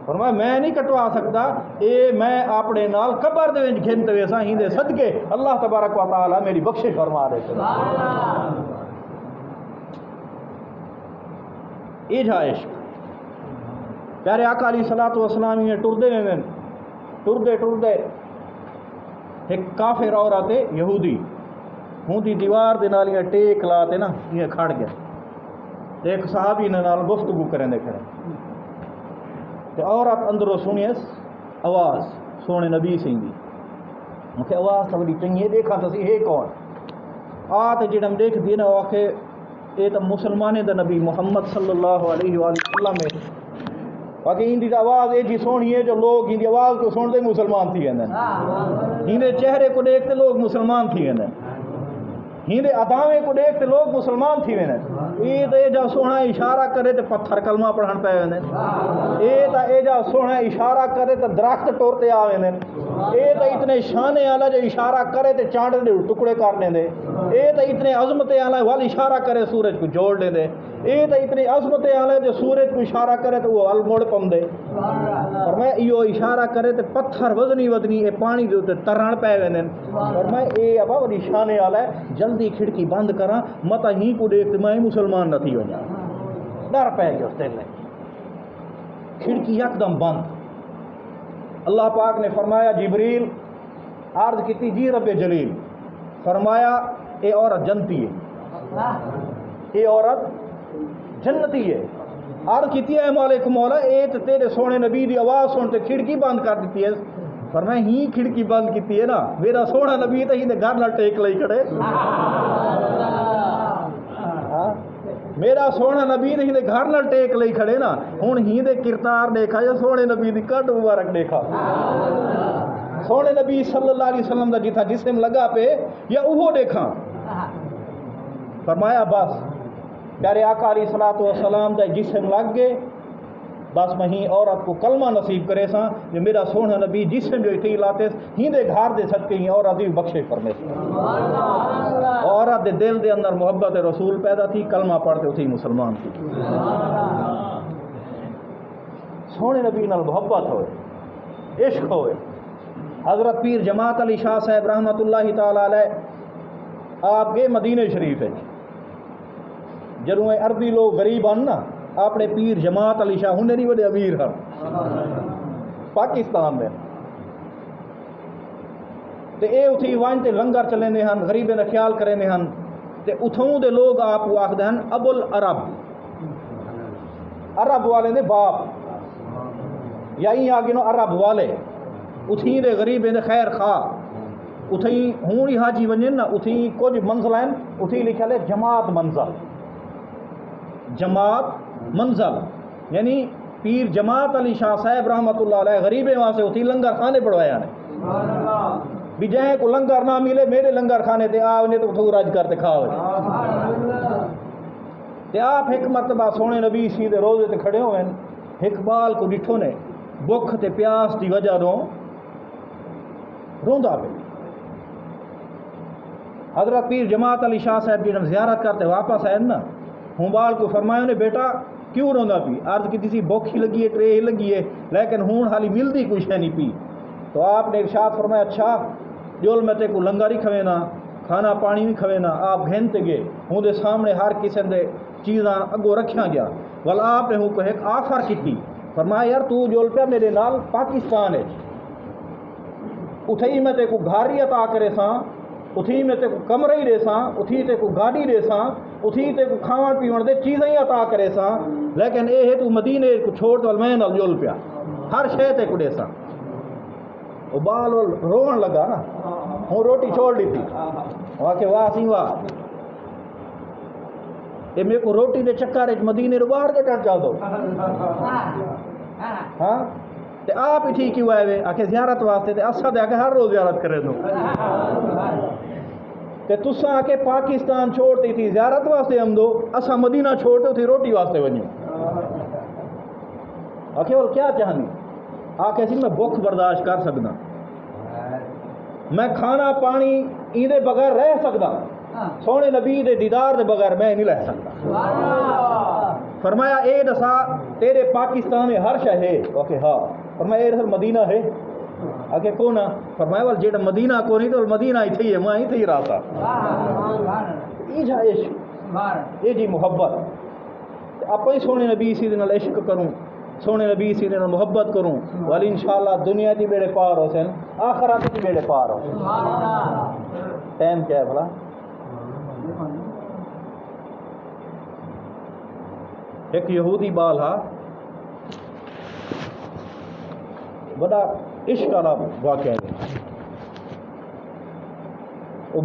فرمایا میں نہیں کٹوا سکتا، اے میں اپنے نال قبر دے وچ گھنتے ویسا ہیندے صدقے اللہ تبارک و تعالی میری بخشش فرما دے۔ یہ جا عشق پیارے آقا علیہ الصلوۃ والسلام یہ ٹردے ویندن، ٹردے ٹردے ایک کافر عورت یہودی ہوں دی دیوار دے نال یہ ٹیک لاتے نا یہ کھڑ گیا تے ایک صحابی نے نال گفتگو کریں دے کھڑے تے عورت اندروں سنیس آواز سونے نبی سنگھ دی، مکھے آواز تو بڑی چنگی ہے، دیکھا تو سی ہے کون آتے جڑم دیکھ دی نا آکھے اے تو مسلمانے دا نبی محمد صلی اللہ علیہ وآلہ وسلم ہے، باقی ان دی آواز ایجی سونی ہے جو لوگ ان دی آواز کو سن دے مسلمان تھی گئے ان دے چہرے کو دیکھتے لوگ مسلمان تھی گئے ان دے اداویں کو دیکھتے لوگ مسلمان تھی گئے یہ تو جا سونا اشارہ کرے تو پتھر کلمہ پڑھن پہ وے یہ تو جا سونا اشارہ کرے تو درخت ٹورتے آ وے یہ تو اتنے شانے والا جو اشارہ کرے تو چانڈ دے ٹکڑے کر لیں دے یہ تو اتنے عظمت والا وال اشارہ کرے سورج کو جوڑ لے دے یہ تو اتنی عظمت والے جو سورج کو اشارہ کرے تو وہ ال مڑ پم دے اور میں یہ اشارہ کرے تو پتھر وزنی ودنی یہ پانی دے اتنے ترن پے وے اور میں یہ ابا وڈی شانے والا ہے جلدی کھڑکی بند کرا متا ہی کو دیکھ میں مسلمان نہ تھی وجا ڈر پے گیا اس دل میں کھڑکی یکدم بند۔ اللہ پاک نے فرمایا جبریل عرض کی جی رب جلیل، فرمایا اے عورت جنتی ہے، اے عورت جنتی ہے، عرض کیتی ہے مالک مولا اے تے تیرے سونے نبی دی آواز سنتے کھڑکی بند کر دیتی ہے، فرمایا ہی کھڑکی بند کیتی ہے نا میرا سونا نبی تے ہی دے گھر نال ٹیک لئی کھڑے میرا سونا نبی تے ہی دے گھر نال ٹیک لئی کھڑے نا ہن ہی دے کردار دیکھا یا سونے نبی دی کٹ مبارک دیکھا سونے نبی صلی اللہ علیہ وسلم دا جتھا جسم لگا پہ یا اوہو دیکھا۔ فرمایا بس پیارے آقا علیہ الصلوۃ والسلام دا جسم لگ گئے بس میں ہی عورت کو کلمہ نصیب کرے سا جو میرا سونا نبی جسم جو تھی لاتے ہی دے گھر دے صدقے ہی عورت دی بخشش فرمے عورت دے دل دے اندر محبت رسول پیدا تھی کلمہ پڑھتے اٹھی مسلمان تھی سونے نبی نال محبت ہوئے عشق ہوئے۔ حضرت پیر جماعت علی شاہ صاحب رحمۃ اللہ تعالی علیہ آپ گئے مدینہ شریف ہے جدوں عربی لوگ غریب آن نا اپنے پیر جماعت علی شاہ ہن نہیں بڑے امیر ہیں پاکستان میں تے اے اتھی وان تے لنگر چلے نے ہن غریبے دا خیال کرے نے ہن تے اتھوں دے لوگ آپ کو آکھدے ہن ابو العرب عرب والے دے باپ یا ہی آگے نو عرب والے اتھی دے غریبے دے خیر خواہ اتھی ہوں حاجی ونجن نا اتھی کچھ منزل ہیں اتھی لکھا لے جماعت منزل جماعت منزل یعنی پیر جماعت علی شاہ صاحب رحمۃ اللہ علیہ غریبے وہاں سے اتھی لنگر خانے پڑھوایا نے بھی جہیں کو لنگر نہ ملے میرے لنگر خانے تے آونے تو اتھو راج کرتے کھاؤ تے آپ ایک مرتبہ سونے نبی سیدھے روزے تے کھڑے ہوئے ایک بال کو ڈٹھو نے بکھ تے پیاس دی وجہ دوں روندا پہ حضرت پیر جماعت علی شاہ صاحب جی زیارت کرتے واپس آئے نا ہوں بال کو فرمایا نے بیٹا کیوں روندا پی عرض کی تھی بکھ ہی لگی ہے ٹرے ہی لگی ہے لیکن ہوں حالی ملتی کچھ ہے نہیں پی تو آپ نے ارشاد فرمایا اچھا جول میں تے کو لنگر ہی کھوے نا کھانا پانی بھی کھوے نا آپ گھنتے گئے ہوں دے سامنے ہر قسم دے چیزاں اگو رکھیا گیا والا آپ نے ہوں کو ایک آفر کی تھی فرمایا یار تو جول پہ میرے نال پاکستان ہے اتھی میں تے کو گھاری عطا کرے ساں اتھی میں تے کو کمرے ہی دے ساں اتھی تے کو گاڑی دے ساں اتھی تے کو کھاون پیون دے چیزیں ہی عطا کرے ساں لیکن اے ہے تو مدینے کو چھوڑ تو میں نال جول پیا ہر شے تے کو دے ساں وہ بال روਣ لگا نا ہوں روٹی چھوڑ دی تھی وہاں کہ واہ سی واہ یہ میرے کو روٹی دے چکر مدینے رو باہر کے ٹر چل دو ہاں تے آپ ہی ٹھیک ہی آئے ہوئے آ کے زیارت واسطے تے اسا دے آ کے ہر روز زیارت کرے دو تے تساں آ کے پاکستان چھوڑتی تھی زیارت واسطے ہم دو اسا مدینہ چھوڑتے تھی روٹی واسطے ونجو آ کے اور کیا چاہنی آ کے سی میں بھوک برداشت کر سکدا میں کھانا پانی ایندے بغیر رہ سکدا سونے نبی دے دیدار دے بغیر میں نہیں رہ سکتا فرمایا اے دسا تیرے پاکستان ہر شے ہے؟ اوکے ہاں. فرمایا اے مدینہ ہے؟ آگے کون ہے؟ فرمایا وال جیڑا مدینہ کو نہیں تو مدینہ ہی تھی ہے، میں ہی تھی رہا تھا. یہ جا عشق، یہ جی محبت. آپ ہی سونے نبی سی دے عشق کروں، سونے نبی سی دے محبت کروں، والی انشاءاللہ دنیا کی بیڑے پار ہو سن، آخرات کی بیڑے پار ہو. ٹائم کیا ہے بھلا؟ ایک یہودی بال ہا بڑا عشق والا واقعہ ہے.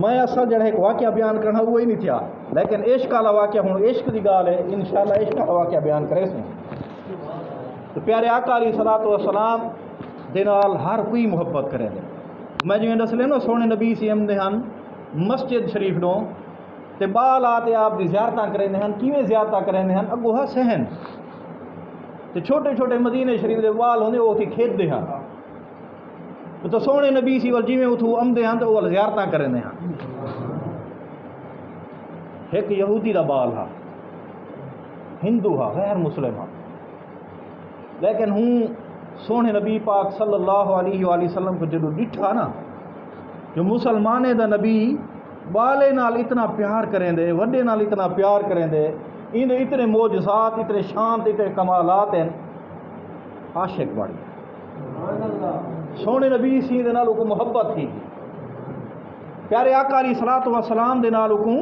میں اصل جڑا ایک واقعہ بیان کرنا وہ ہی نہیں تھا، لیکن عشق والا واقعہ ہوں عشق کی گال ہے، انشاءاللہ عشق والا واقعہ بیان کرے سوں. تو پیارے آقا علیہ الصلوۃ والسلام دے نال ہر کوئی محبت کرے دے. میں جو دس لینا سونے نبی سی ہم دے ہن مسجد شریف نو تے بال آتے آپ دی زیارتاں کریں دے ہن. کیویں زیارتاں کریں دے ہن؟ اگو ہا سہن تے چھوٹے چھوٹے مدینے شریف دے بال ہوندے وہ تھی کھیت دے ہن. تو سونے نبی سی ول جویں اتھوں آمدے ہن تے وہ زیارتاں کریں دے ہن. ایک یہودی دا بال ہا، ہندو ہا، غیر مسلم ہا، لیکن ہوں سونے نبی پاک صلی اللہ علیہ وآلہ وسلم کو جدو ڈٹھا نا، جو مسلمانے دا نبی بالے نال اتنا پیار کریں دے، وڈے نال اتنا پیار کریں دے، ان اتنے معجزات، اتنے شان، اتنے کمالات ہیں، عاشق بڑھ گیا. سونے نبی سی دے نال کو محبت تھی، پیارے آقا علیہ الصلوۃ والسلام دے نال کو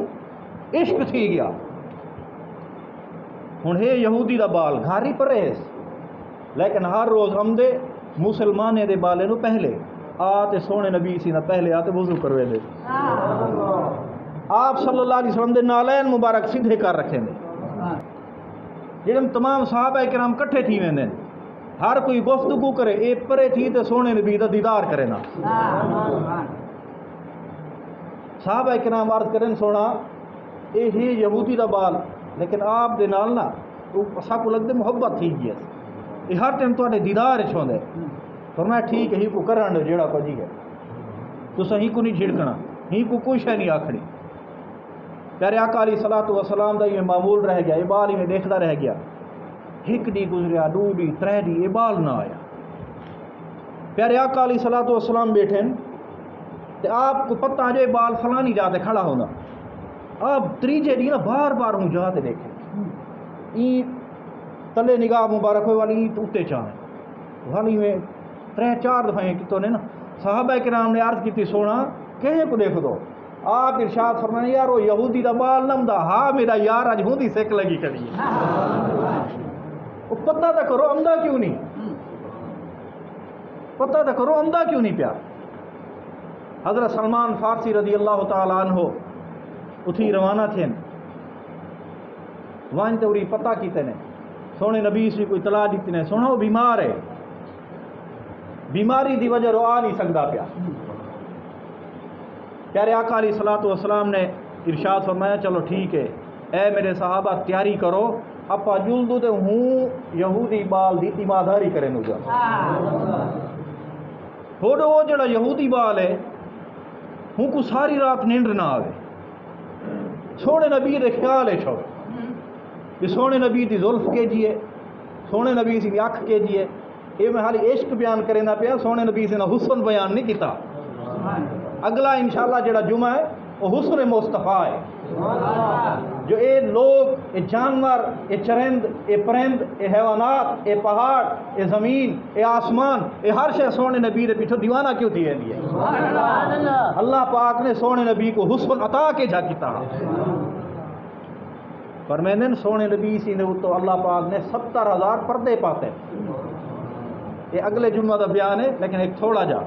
عشق تھی گیا. ہن ہے یہودی دا بال گھاری پرہیز، لیکن ہر روز آمدے مسلمانے دے بالے نو پہلے آتے سونے نبی سی نہ پہلے آتے وضو کروے دے. آپ صلی اللہ علیہ وسلم دے نالین مبارک سیدھے کر رکھے دے. جڑے تمام صحابہ کرام کٹھے تھی ویندے، ہر کوئی گفتگو کرے، اے پرے تھی تے سونے نبی دا دیدار کرے نا. صحابہ کرام عرض کرن سونا اے ہی یہودی دا بال، لیکن آپ دے نال نا سب کو لگدے محبت تھی گئی، یہ ہر ٹائم تواڈے دیدار وچ ہوندے. فرمایا ٹھیک ہے، ہی کو کرن جیڑا کچھ ہے، تساں ہی کو نہیں جھڑکنا، ہی کو کوئی شے نہیں آکھنی. پیارے آقا علیہ الصلوۃ والسلام دا یہ معمول رہ گیا، یہ بال ہی میں دیکھدا رہ گیا. ایک ڈی گزریا، دو ڈی، ترے ڈی، یہ بال نہ آیا. پیارے آقا علیہ الصلوۃ والسلام بیٹھے تے آپ کو پتہ جو بال فلانی جاتے کھڑا ہونا، آپ تریجے ڈی نا بار بار ہوں جاتے دیکھیں، این تلے نگاہ مبارک ہوئے والی اٹھتے چاہیں والی میں 3-4 دفعہ کتوں نے نا. صحابہ کرام نے عرض کی تھی سونا کہیں کو دیکھ دو. آپ ارشاد فرمائیں یار وہ یہودی دا بال نم دا، ہاں میرا یار اج ہوندی سیک لگی کری. وہ پتہ تو کرو آمدہ کیوں نہیں، پتہ تو کرو آمدہ کیوں نہیں پیا. حضرت سلمان فارسی رضی اللہ تعالیٰ عنہ اتھی روانہ تھے، وہاں توری پتہ کیتے نے سونے نبی سے کوئی اطلاع دیتے نے سونا وہ بیمار ہے، بیماری دی وجہ رو آ نہیں سکتا پیا. پیارے آقا علیہ الصلوۃ والسلام نے ارشاد فرمایا چلو ٹھیک ہے اے میرے صحابہ تیاری کرو، اپا جلدو تے ہوں یہودی بال دی تیماداری کریں نو جا. تھوڑا وہ جڑا یہودی بال ہے ہوں کو ساری رات نیند نہ آوے، سونے نبی دے خیال ہے چھوڑ کہ سونے نبی دی زلف کے جیے، سونے نبی سی اکھ کے جیے. یہ میں حالی عشق بیان کریں نہ پیا، سونے نبی سے نہ حسن بیان نہیں کیتا. اگلا انشاءاللہ جڑا جمعہ ہے وہ حسن مصطفیٰ ہے. جو اے لوگ، اے جانور، اے چرند، اے پرند، اے حیوانات، اے پہاڑ، اے زمین، اے آسمان، اے ہر شے سونے نبی دے پیچھے دیوانہ کیوں تھی ہے؟ اللہ پاک نے سونے نبی کو حسن عطا کے جا کیتا. فرمائیں سونے نبی سی نے تو اللہ پاک نے 70,000 پردے پاتے. یہ اگلے جمعہ دا بیان ہے لیکن ایک تھوڑا جا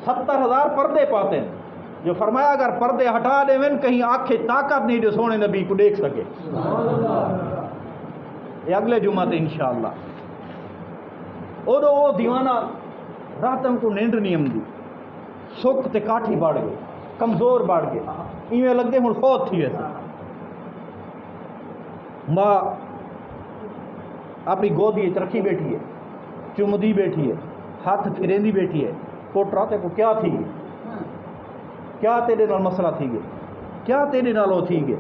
70,000 پردے پاتے ہیں. جو فرمایا اگر پردے ہٹا دے ون کہیں آنکھیں طاقت نہیں جو سونے نبی کو دیکھ سکے. یہ اگلے جمعہ تے انشاءاللہ. وہ دیوانہ راتوں کو نیند نہیں آمدی، سکھ تے کاٹھی بڑھ گئے، کمزور بڑھ گئے، ایویں لگتے ہوں فوت تھی ویسے. ماں اپنی گودی رکھی بیٹھی ہے، چمدی بیٹھی ہے، ہاتھ پھریندی بیٹھی ہے. پوٹرا تے کو کیا تھی گئی، کیا تیرے نال مسئلہ تھی گئے، کیا تیرے نال وہ تھی گئے،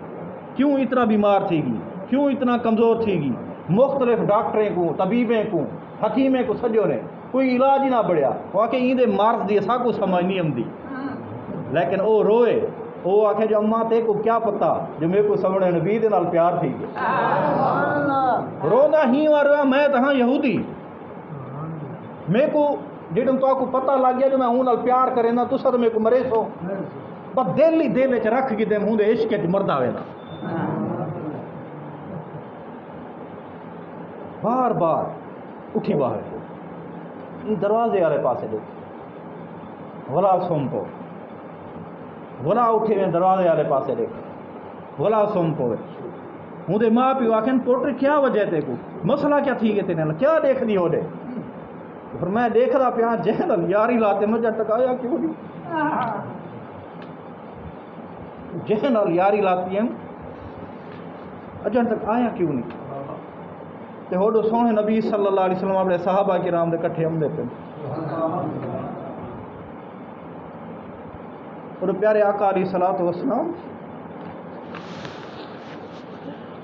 کیوں اتنا بیمار تھی گئی، کیوں اتنا کمزور تھی گئی، مختلف ڈاکٹریں کو طبیبیں کو حکیمیں کو سجو نے کوئی علاج ہی نہ بڑھیا واقعی ایندے مرض دی اسا کو سمجھ نہیں آمدی لیکن او روئے او آکھے جو اماں تے کو کیا پتہ جو میرے کو سمجھے نبی دے نال پیار تھی رونا ہی رویا میں تہاں یہودی میرے کو جڑوں تو کو پتہ لگ گیا جو میں ہوں نال پیار کرے نا تسا تو میرے کو مرے سو بس دل ہی دل وچ رکھ کے تے ہوں دے عشق وچ مردا وینا بار بار اٹھی باہر دروازے والے پاسے دیکھ ولا سم پو ولا اٹھے میں دروازے والے پاسے دیکھ ولا سم پو ہوں دے ماں پیو آکھن پوٹر کیا وجہ تے کو مسئلہ کیا تھی گئے تینے کیا دیکھ دی ہو دے پھر میں دیکھ دا پیا جہل یاری لاتے مجھے تک آیا کیوں نہیں جہل یاری لاتی ہیں اجن تک آیا کیوں نہیں تے ہوڈو سونے نبی صلی اللہ علیہ وسلم اپنے صحابہ کرام دے کٹھے ہم دے پہ اور پیارے آقا علیہ الصلوۃ والسلام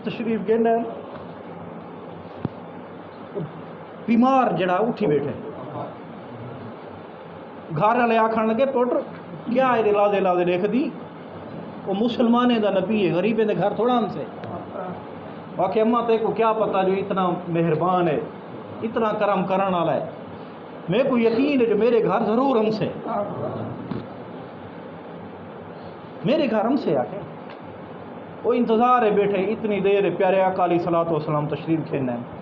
تشریف گئے بیمار جڑا اٹھی بیٹھے گھر والے آکھن لگے پوٹر کیا ہے لادے لادے دیکھ دی وہ مسلمانے دا نبی ہے غریبیں دے گھر تھوڑا ہم سے واقعی اماں تے کو کیا پتہ جو اتنا مہربان ہے اتنا کرم کرن والا ہے میرے کو یقین ہے جو میرے گھر ضرور ہم سے میرے گھر ہم سے آکے وہ انتظار ہے بیٹھے اتنی دیر ہے پیارے آقا علیہ الصلوۃ والسلام تشریف کھیلنا ہے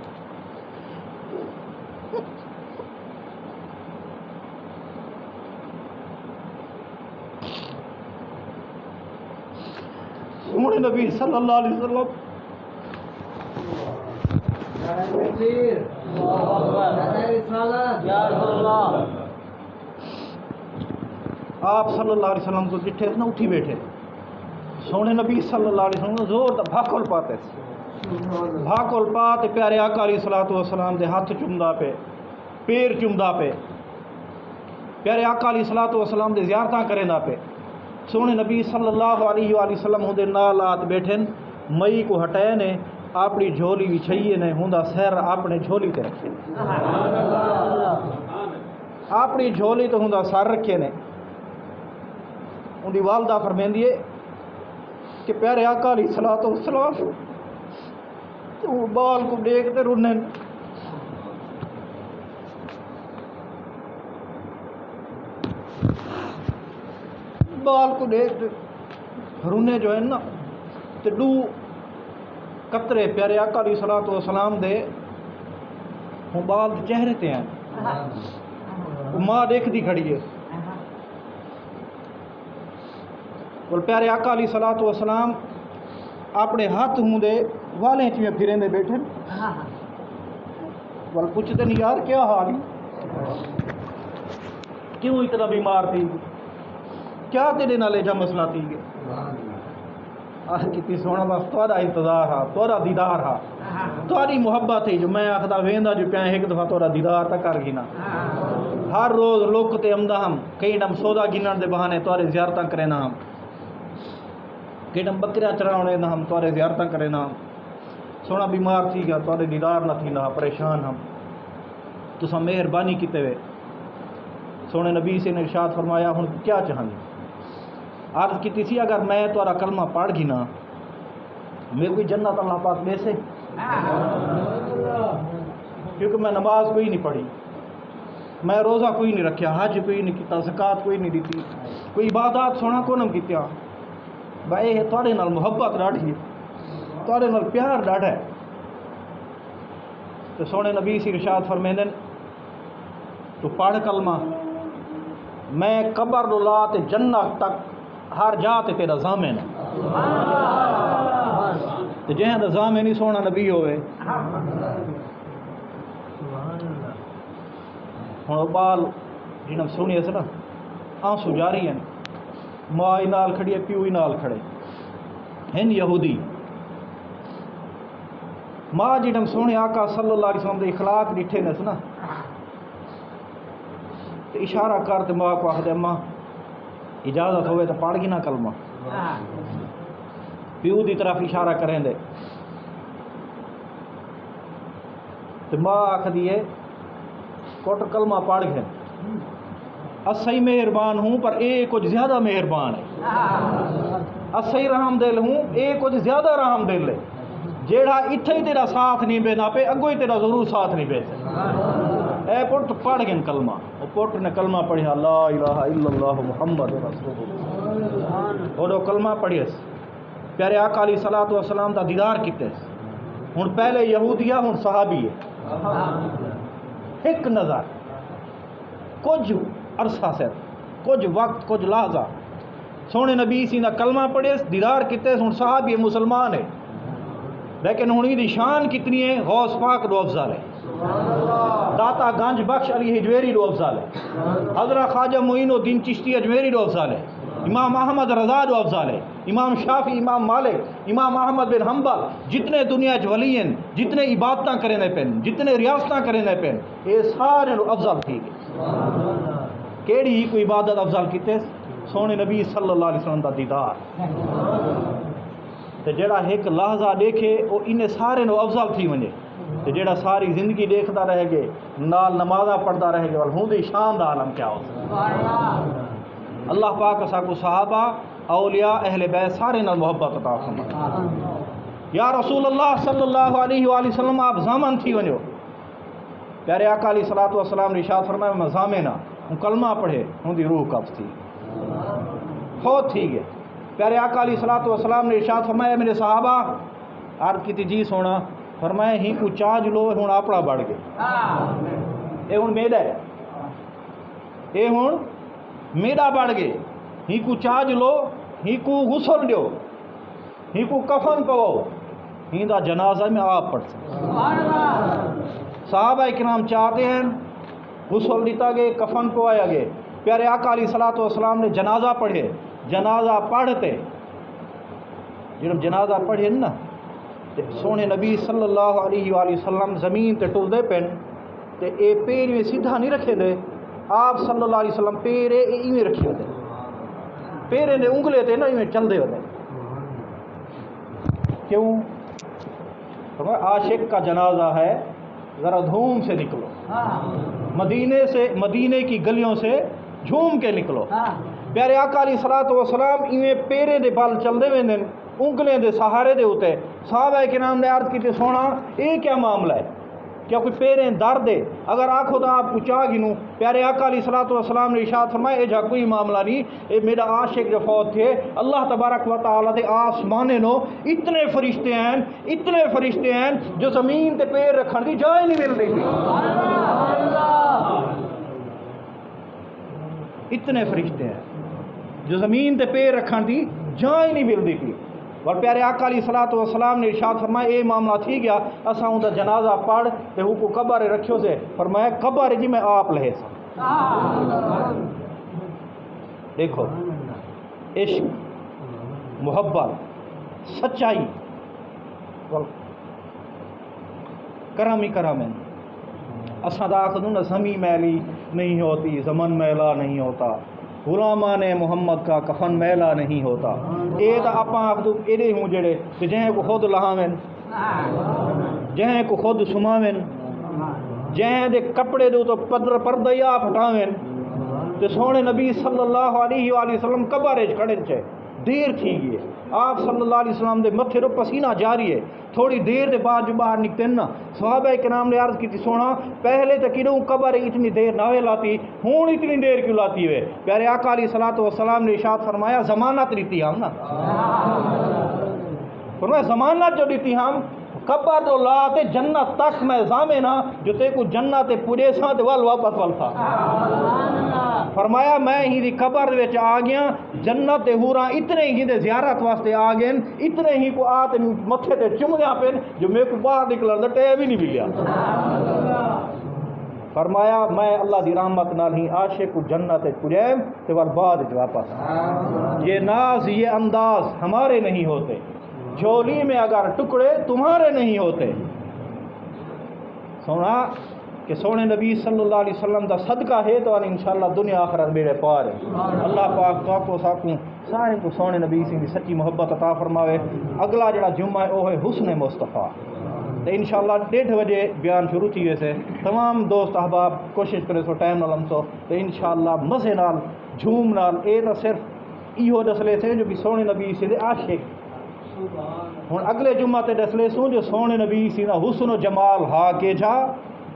سونے نبی صلی اللہ علیہ وسلم آپ صلی اللہ علیہ وسلم کو جٹھے نا اٹھی بیٹھے سونے نبی صلی اللہ علیہ وسلم زور بھاکول پاتے بھاکول پاتے پیارے آقا علیہ الصلوۃ والسلام دے ہاتھ چومدا پہ پیر چومدا پہ پیارے آقا علیہ الصلوۃ والسلام دے زیارتاں کریندا پہ سونے نبی صلی اللہ علیہ وآلہ وسلم ہوں دے نالات بیٹھن مئی کو ہٹائے نے اپنی جھولی وچھائیے نے ہوں دا سر اپنے جھولی تے رکھے اپنی جھولی تو ہوں دا سر رکھے نے ان دی والدہ فرمیندی ہے کہ پیارے آقا علیہ الصلوۃ والسلام تو بال کو دیکھتے رونے بال کو دیکھتے رونے جو ہے نا تو دو قطرے پیارے آقا علیہ الصلوۃ والسلام دے وہ بال چہرے تے ہیں وہ ماں دیکھ دی کھڑی ہے اور پیارے آقا علیہ الصلوۃ والسلام اپنے ہاتھ ہوں دے والیں چیئے پھریں دے بیٹھے اور پوچھتے نہیں یار کیا حال کیوں اتنا بیمار تھی کیا تیرے نالے جا مسئلہ تھی گے کتنی سونا بس تھوڑا انتظار ہا تھوڑا دیدار ہا تھوڑی محبت ہے جو میں آخدا ویندا جو پیا ایک دفعہ تھوڑا دیدار تک کر گینا ہر روز لوک تے امدا ہم کئی ڈم سودا گنن دے بہانے تھوڑے زیارتاں کرینا ہم کئی ڈم بکریا چراونے نہ ہم تھوڑے زیارتاں کرینا سونا بیمار تھی گیا تھوڑے دیدار نہ تھی نہ پریشان ہم تساں مہربانی کیتے وے سونے نبی سے نے ارشاد فرمایا ہن کیا چاہندی عرض کی تھی اگر میں تورا کلمہ پڑھ گی نا میرے کوئی جنت اللہ پاک دے سے کیونکہ میں نماز کوئی نہیں پڑھی میں روزہ کوئی نہیں رکھیا حج کوئی نہیں کیتا زکات کوئی نہیں دیتی کوئی عبادات سونا کو نہ کیتیا بھائی تھوڑے نال محبت ڈاڑھی تھوڑے نال پیار ڈاڑھا ہے تو سونے نبی سے ارشاد فرمیندن تو پڑھ کلمہ میں قبر لا تے جنت تک ہر جا تے تیرا ضامن ہے تے جہاں دا ضامن نہیں سونا نبی ہوئے ہوں بال جنہوں سنی اس نا آنسو جاری ہیں ماں ہی نال کھڑی ہے پیو ہی نال کھڑے ہیں یہودی ماں جنہوں سونے آقا صلی اللہ علیہ وسلم دے اخلاق ڈٹھے نس نا اشارہ کر تے ماں کو آخدے ماں اجازت ہوئے تو پڑھ گی نا کلمہ پیو دی طرف اشارہ کریں دے تو ماں آکھ دیے کوٹ کلمہ پڑھ گئے اسی مہربان ہوں پر اے کچھ زیادہ مہربان ہے، اسی رحم دل ہوں اے کچھ زیادہ رحم دل ہے، جیڑا اتھے ہی تیرا ساتھ نہیں بینا پہ اگو ہی تیرا ضرور ساتھ نہیں بے سکتا۔ اے پٹ پڑھ گئے کلمہ، وہ پٹ نے کلمہ پڑھیا لا الہ الا اللہ محمد رسول اللہ، وہ کلمہ پڑھیے پیارے آقا علیہ الصلوۃ والسلام دا دیدار کیتے، ہن پہلے یہودیہ ہن صحابی ہے، ایک نظر کچھ عرصہ سے کچھ وقت کچھ لحظہ سونے نبی سی دا کلمہ پڑھے دیدار کیتے، ہن صحابی مسلمان ہے، لیکن ہن دی شان کتنی ہے، غوث پاک دو افضل ہے، داتا گنج بخش علی حجویری دو افضل ہے، حضرت خواجہ معین الدین چشتی اجمیری دو افضل ہے، امام احمد رضا دو افضل ہے، امام شافعی، امام مالک، امام احمد بن حنبل، جتنے دنیا چ ولی ہیں، جتنے عبادتاں کرنے پین، جتنے ریاستاں کرنے پین، یہ سارے افضل تھی گئے۔ کیڑی ہی کوئی عبادت افضل کیتے؟ سونے نبی صلی اللہ علیہ وسلم دا دیدار، تے جڑا ایک لحظہ دیکھے وہ انہیں سارے نو افضل تھی ونجے، تے جڑا ساری زندگی دیکھتا رہے گے نال نمازہ پڑھتا رہے گے، ہوں دی شان دا عالم کیا ہو سکتا۔ اللہ پاک ساکو صحابہ اولیاء اہل بیت سارے نال محبت عطا فرمائے۔ یا رسول اللہ صلی اللہ علیہ وآلہ وسلم آپ زامن تھی ونجو، پیارے آقا علیہ الصلوۃ والسلام نے ارشاد فرمایا میں زامن ہوں، کلمہ پڑھے ہوں دی روح قبض تھی، فوت تھی گئے۔ پیارے آقا علیہ الصلوۃ والسلام نے ارشاد فرمایا میرے صحابہ، عرض کی جی سونا، فرمایا ہی کو چاج لو ہوں اپنا بڑھ گئے، اے ہوں میڈا ہے، اے ہوں میڈا بڑھ گئے، ہی کو چاج لو، ہی کو غسل دیو، ہی کو کفن پو، ہی دا جنازہ میں آپ پڑھ سکتے۔ صحابہ کرام چاہتے ہیں غسل دیتا گئے، کفن پوایا گئے، پیارے آقا علیہ الصلوۃ والسلام نے جنازہ پڑھے، جنازہ پڑھتے جب جنازہ پڑھے نا سونے نبی صلی اللہ علیہ وآلہ وسلم زمین تے ٹل دے پین تے اے پیر میں سیدھا نہیں رکھے دے، آپ صلی اللہ علیہ وسلم پیرے ایویں رکھے ہوتے، پیرے نے انگلے تے نا ایویں چل دے ہوتے، کیوں؟ عاشق کا جنازہ ہے، ذرا دھوم سے نکلو، مدینے کی گلیوں سے جھوم کے نکلو۔ پیارے آقا علیہ الصلوۃ والسلام ایویں پیرے دے بال چل دے ویندے، انگلیں دے سہارے دے ہوتے، صحابہ کرام نے عرض کی سونا یہ کیا معاملہ ہے، کیا کوئی پیریں درد ہے؟ اگر آنکھوں تو آپ کو چاہ گنوں، پیارے آقا علیہ الصلوۃ والسلام نے ارشاد فرمایا اے جا کوئی معاملہ نہیں، اے میرا عاشق جو فوت تھے، اللہ تبارک و تعالیٰ دے آسمانے نو اتنے فرشتے ہیں جو زمین تے پیر رکھن دی جائے نہیں مل رہی تھی، اتنے فرشتے ہیں جو زمین تے پیر رکھن دی جائے نہیں مل رہی تھی۔ اور پیارے آقا علیہ الصلوۃ والسلام نے ارشاد فرمایا اے معاملہ تھی گیا، اساں اوندا جنازہ پڑھ تے ہو کو قبر رکھیو سے، فرمایا قبر جی میں آپ لہے سا۔ دیکھو عشق، محبت، سچائی، کرم ہی کرم ہے۔ اساں دا آخدوں نا زمین میلی نہیں ہوتی، زمن میلا نہیں ہوتا، غلامان محمد کا کفن میلا نہیں ہوتا، اے تا اپاں آخدوں ایڈے ہوں جڑے کہ جہیں کو خود لہاویں، جہیں کو خود سماویں، جہیں دے کپڑے دو تو پردہ یا پھٹاویں، تے سونے نبی صلی اللہ علیہ وآلہ وسلم قبر کھڑے چھے، دیر تھی گئی ہے، آپ صلی اللہ علیہ وسلم دے متھے رو پسینہ جاری ہے، تھوڑی دیر دے بعد جو باہر نکتے نا، صحابہ کرام نے عرض کی تھی سونا پہلے تو کدوں قبر اتنی دیر نہ لاتی، ہون اتنی دیر کیوں لاتی ہوئے؟ پیارے آقا علیہ الصلوۃ والسلام نے ارشاد فرمایا ضمانت دیتی ہم نا، فرمایا ضمانت جو دیتی ہم، قبر تو لاتے جنت تک میں زامنا جو تے کو جنت پورے ساں تے وال واپس وال تھا، فرمایا میں ہی دی قبر وچ آ گیا، جنت دے حوراں اتنے ہی دے زیارت واسطے آ گئے، اتنے ہی کو آتے متھے تے چومدیاں پین جو میرے کو باہر نکلن دا ٹائم ہی نہیں ملیا۔ فرمایا میں اللہ دی رحمت نال ہی عاشق کو جنت پجیم تے وال بعد واپس۔ یہ ناز یہ انداز ہمارے نہیں ہوتے، جھولی میں اگر ٹکڑے تمہارے نہیں ہوتے۔ سونا کہ سونے نبی صلی اللہ علیہ وسلم دا صدقہ ہے تو انشاءاللہ دنیا آخرت میرے پار ہے۔ اللہ پاک کو ساکوں سارے کو سونے نبی سے سچی محبت عطا فرماوے۔ اگلا جڑا جمعہ ہے وہ ہے حسن مصطفیٰ۔ تو انشاءاللہ 1:30 بجے بیان شروع تھی ویسے تمام دوست احباب کوشش کرے سو ٹائم نال سو تو انشاءاللہ مزے نال جھوم نال اے تو صرف ایہو دسلے سے جو بھی سونے نبی سے عاشق ہن اگلے جمعہ تے دسلے سوں جو سونے نبی سی دا حسن و جمال ہا کے جا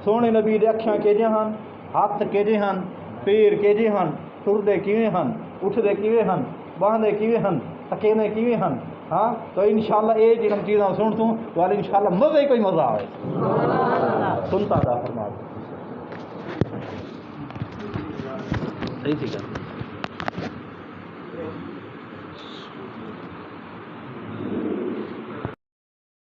سونے نبی دے اکھیاں کے جے ہن ہاتھ کے جے ہن پیر کے جے ہن ٹردے کیویں ہن اٹھدے کیویں ہن باندھے کیویں ہن تکینے کیویں ہن ہاں تو انشاءاللہ اے جن چیزاں سن تو وال انشاءاللہ مزے ہی کوئی مزہ آئے سنتا دا فرما صحیح ٹھیک ہے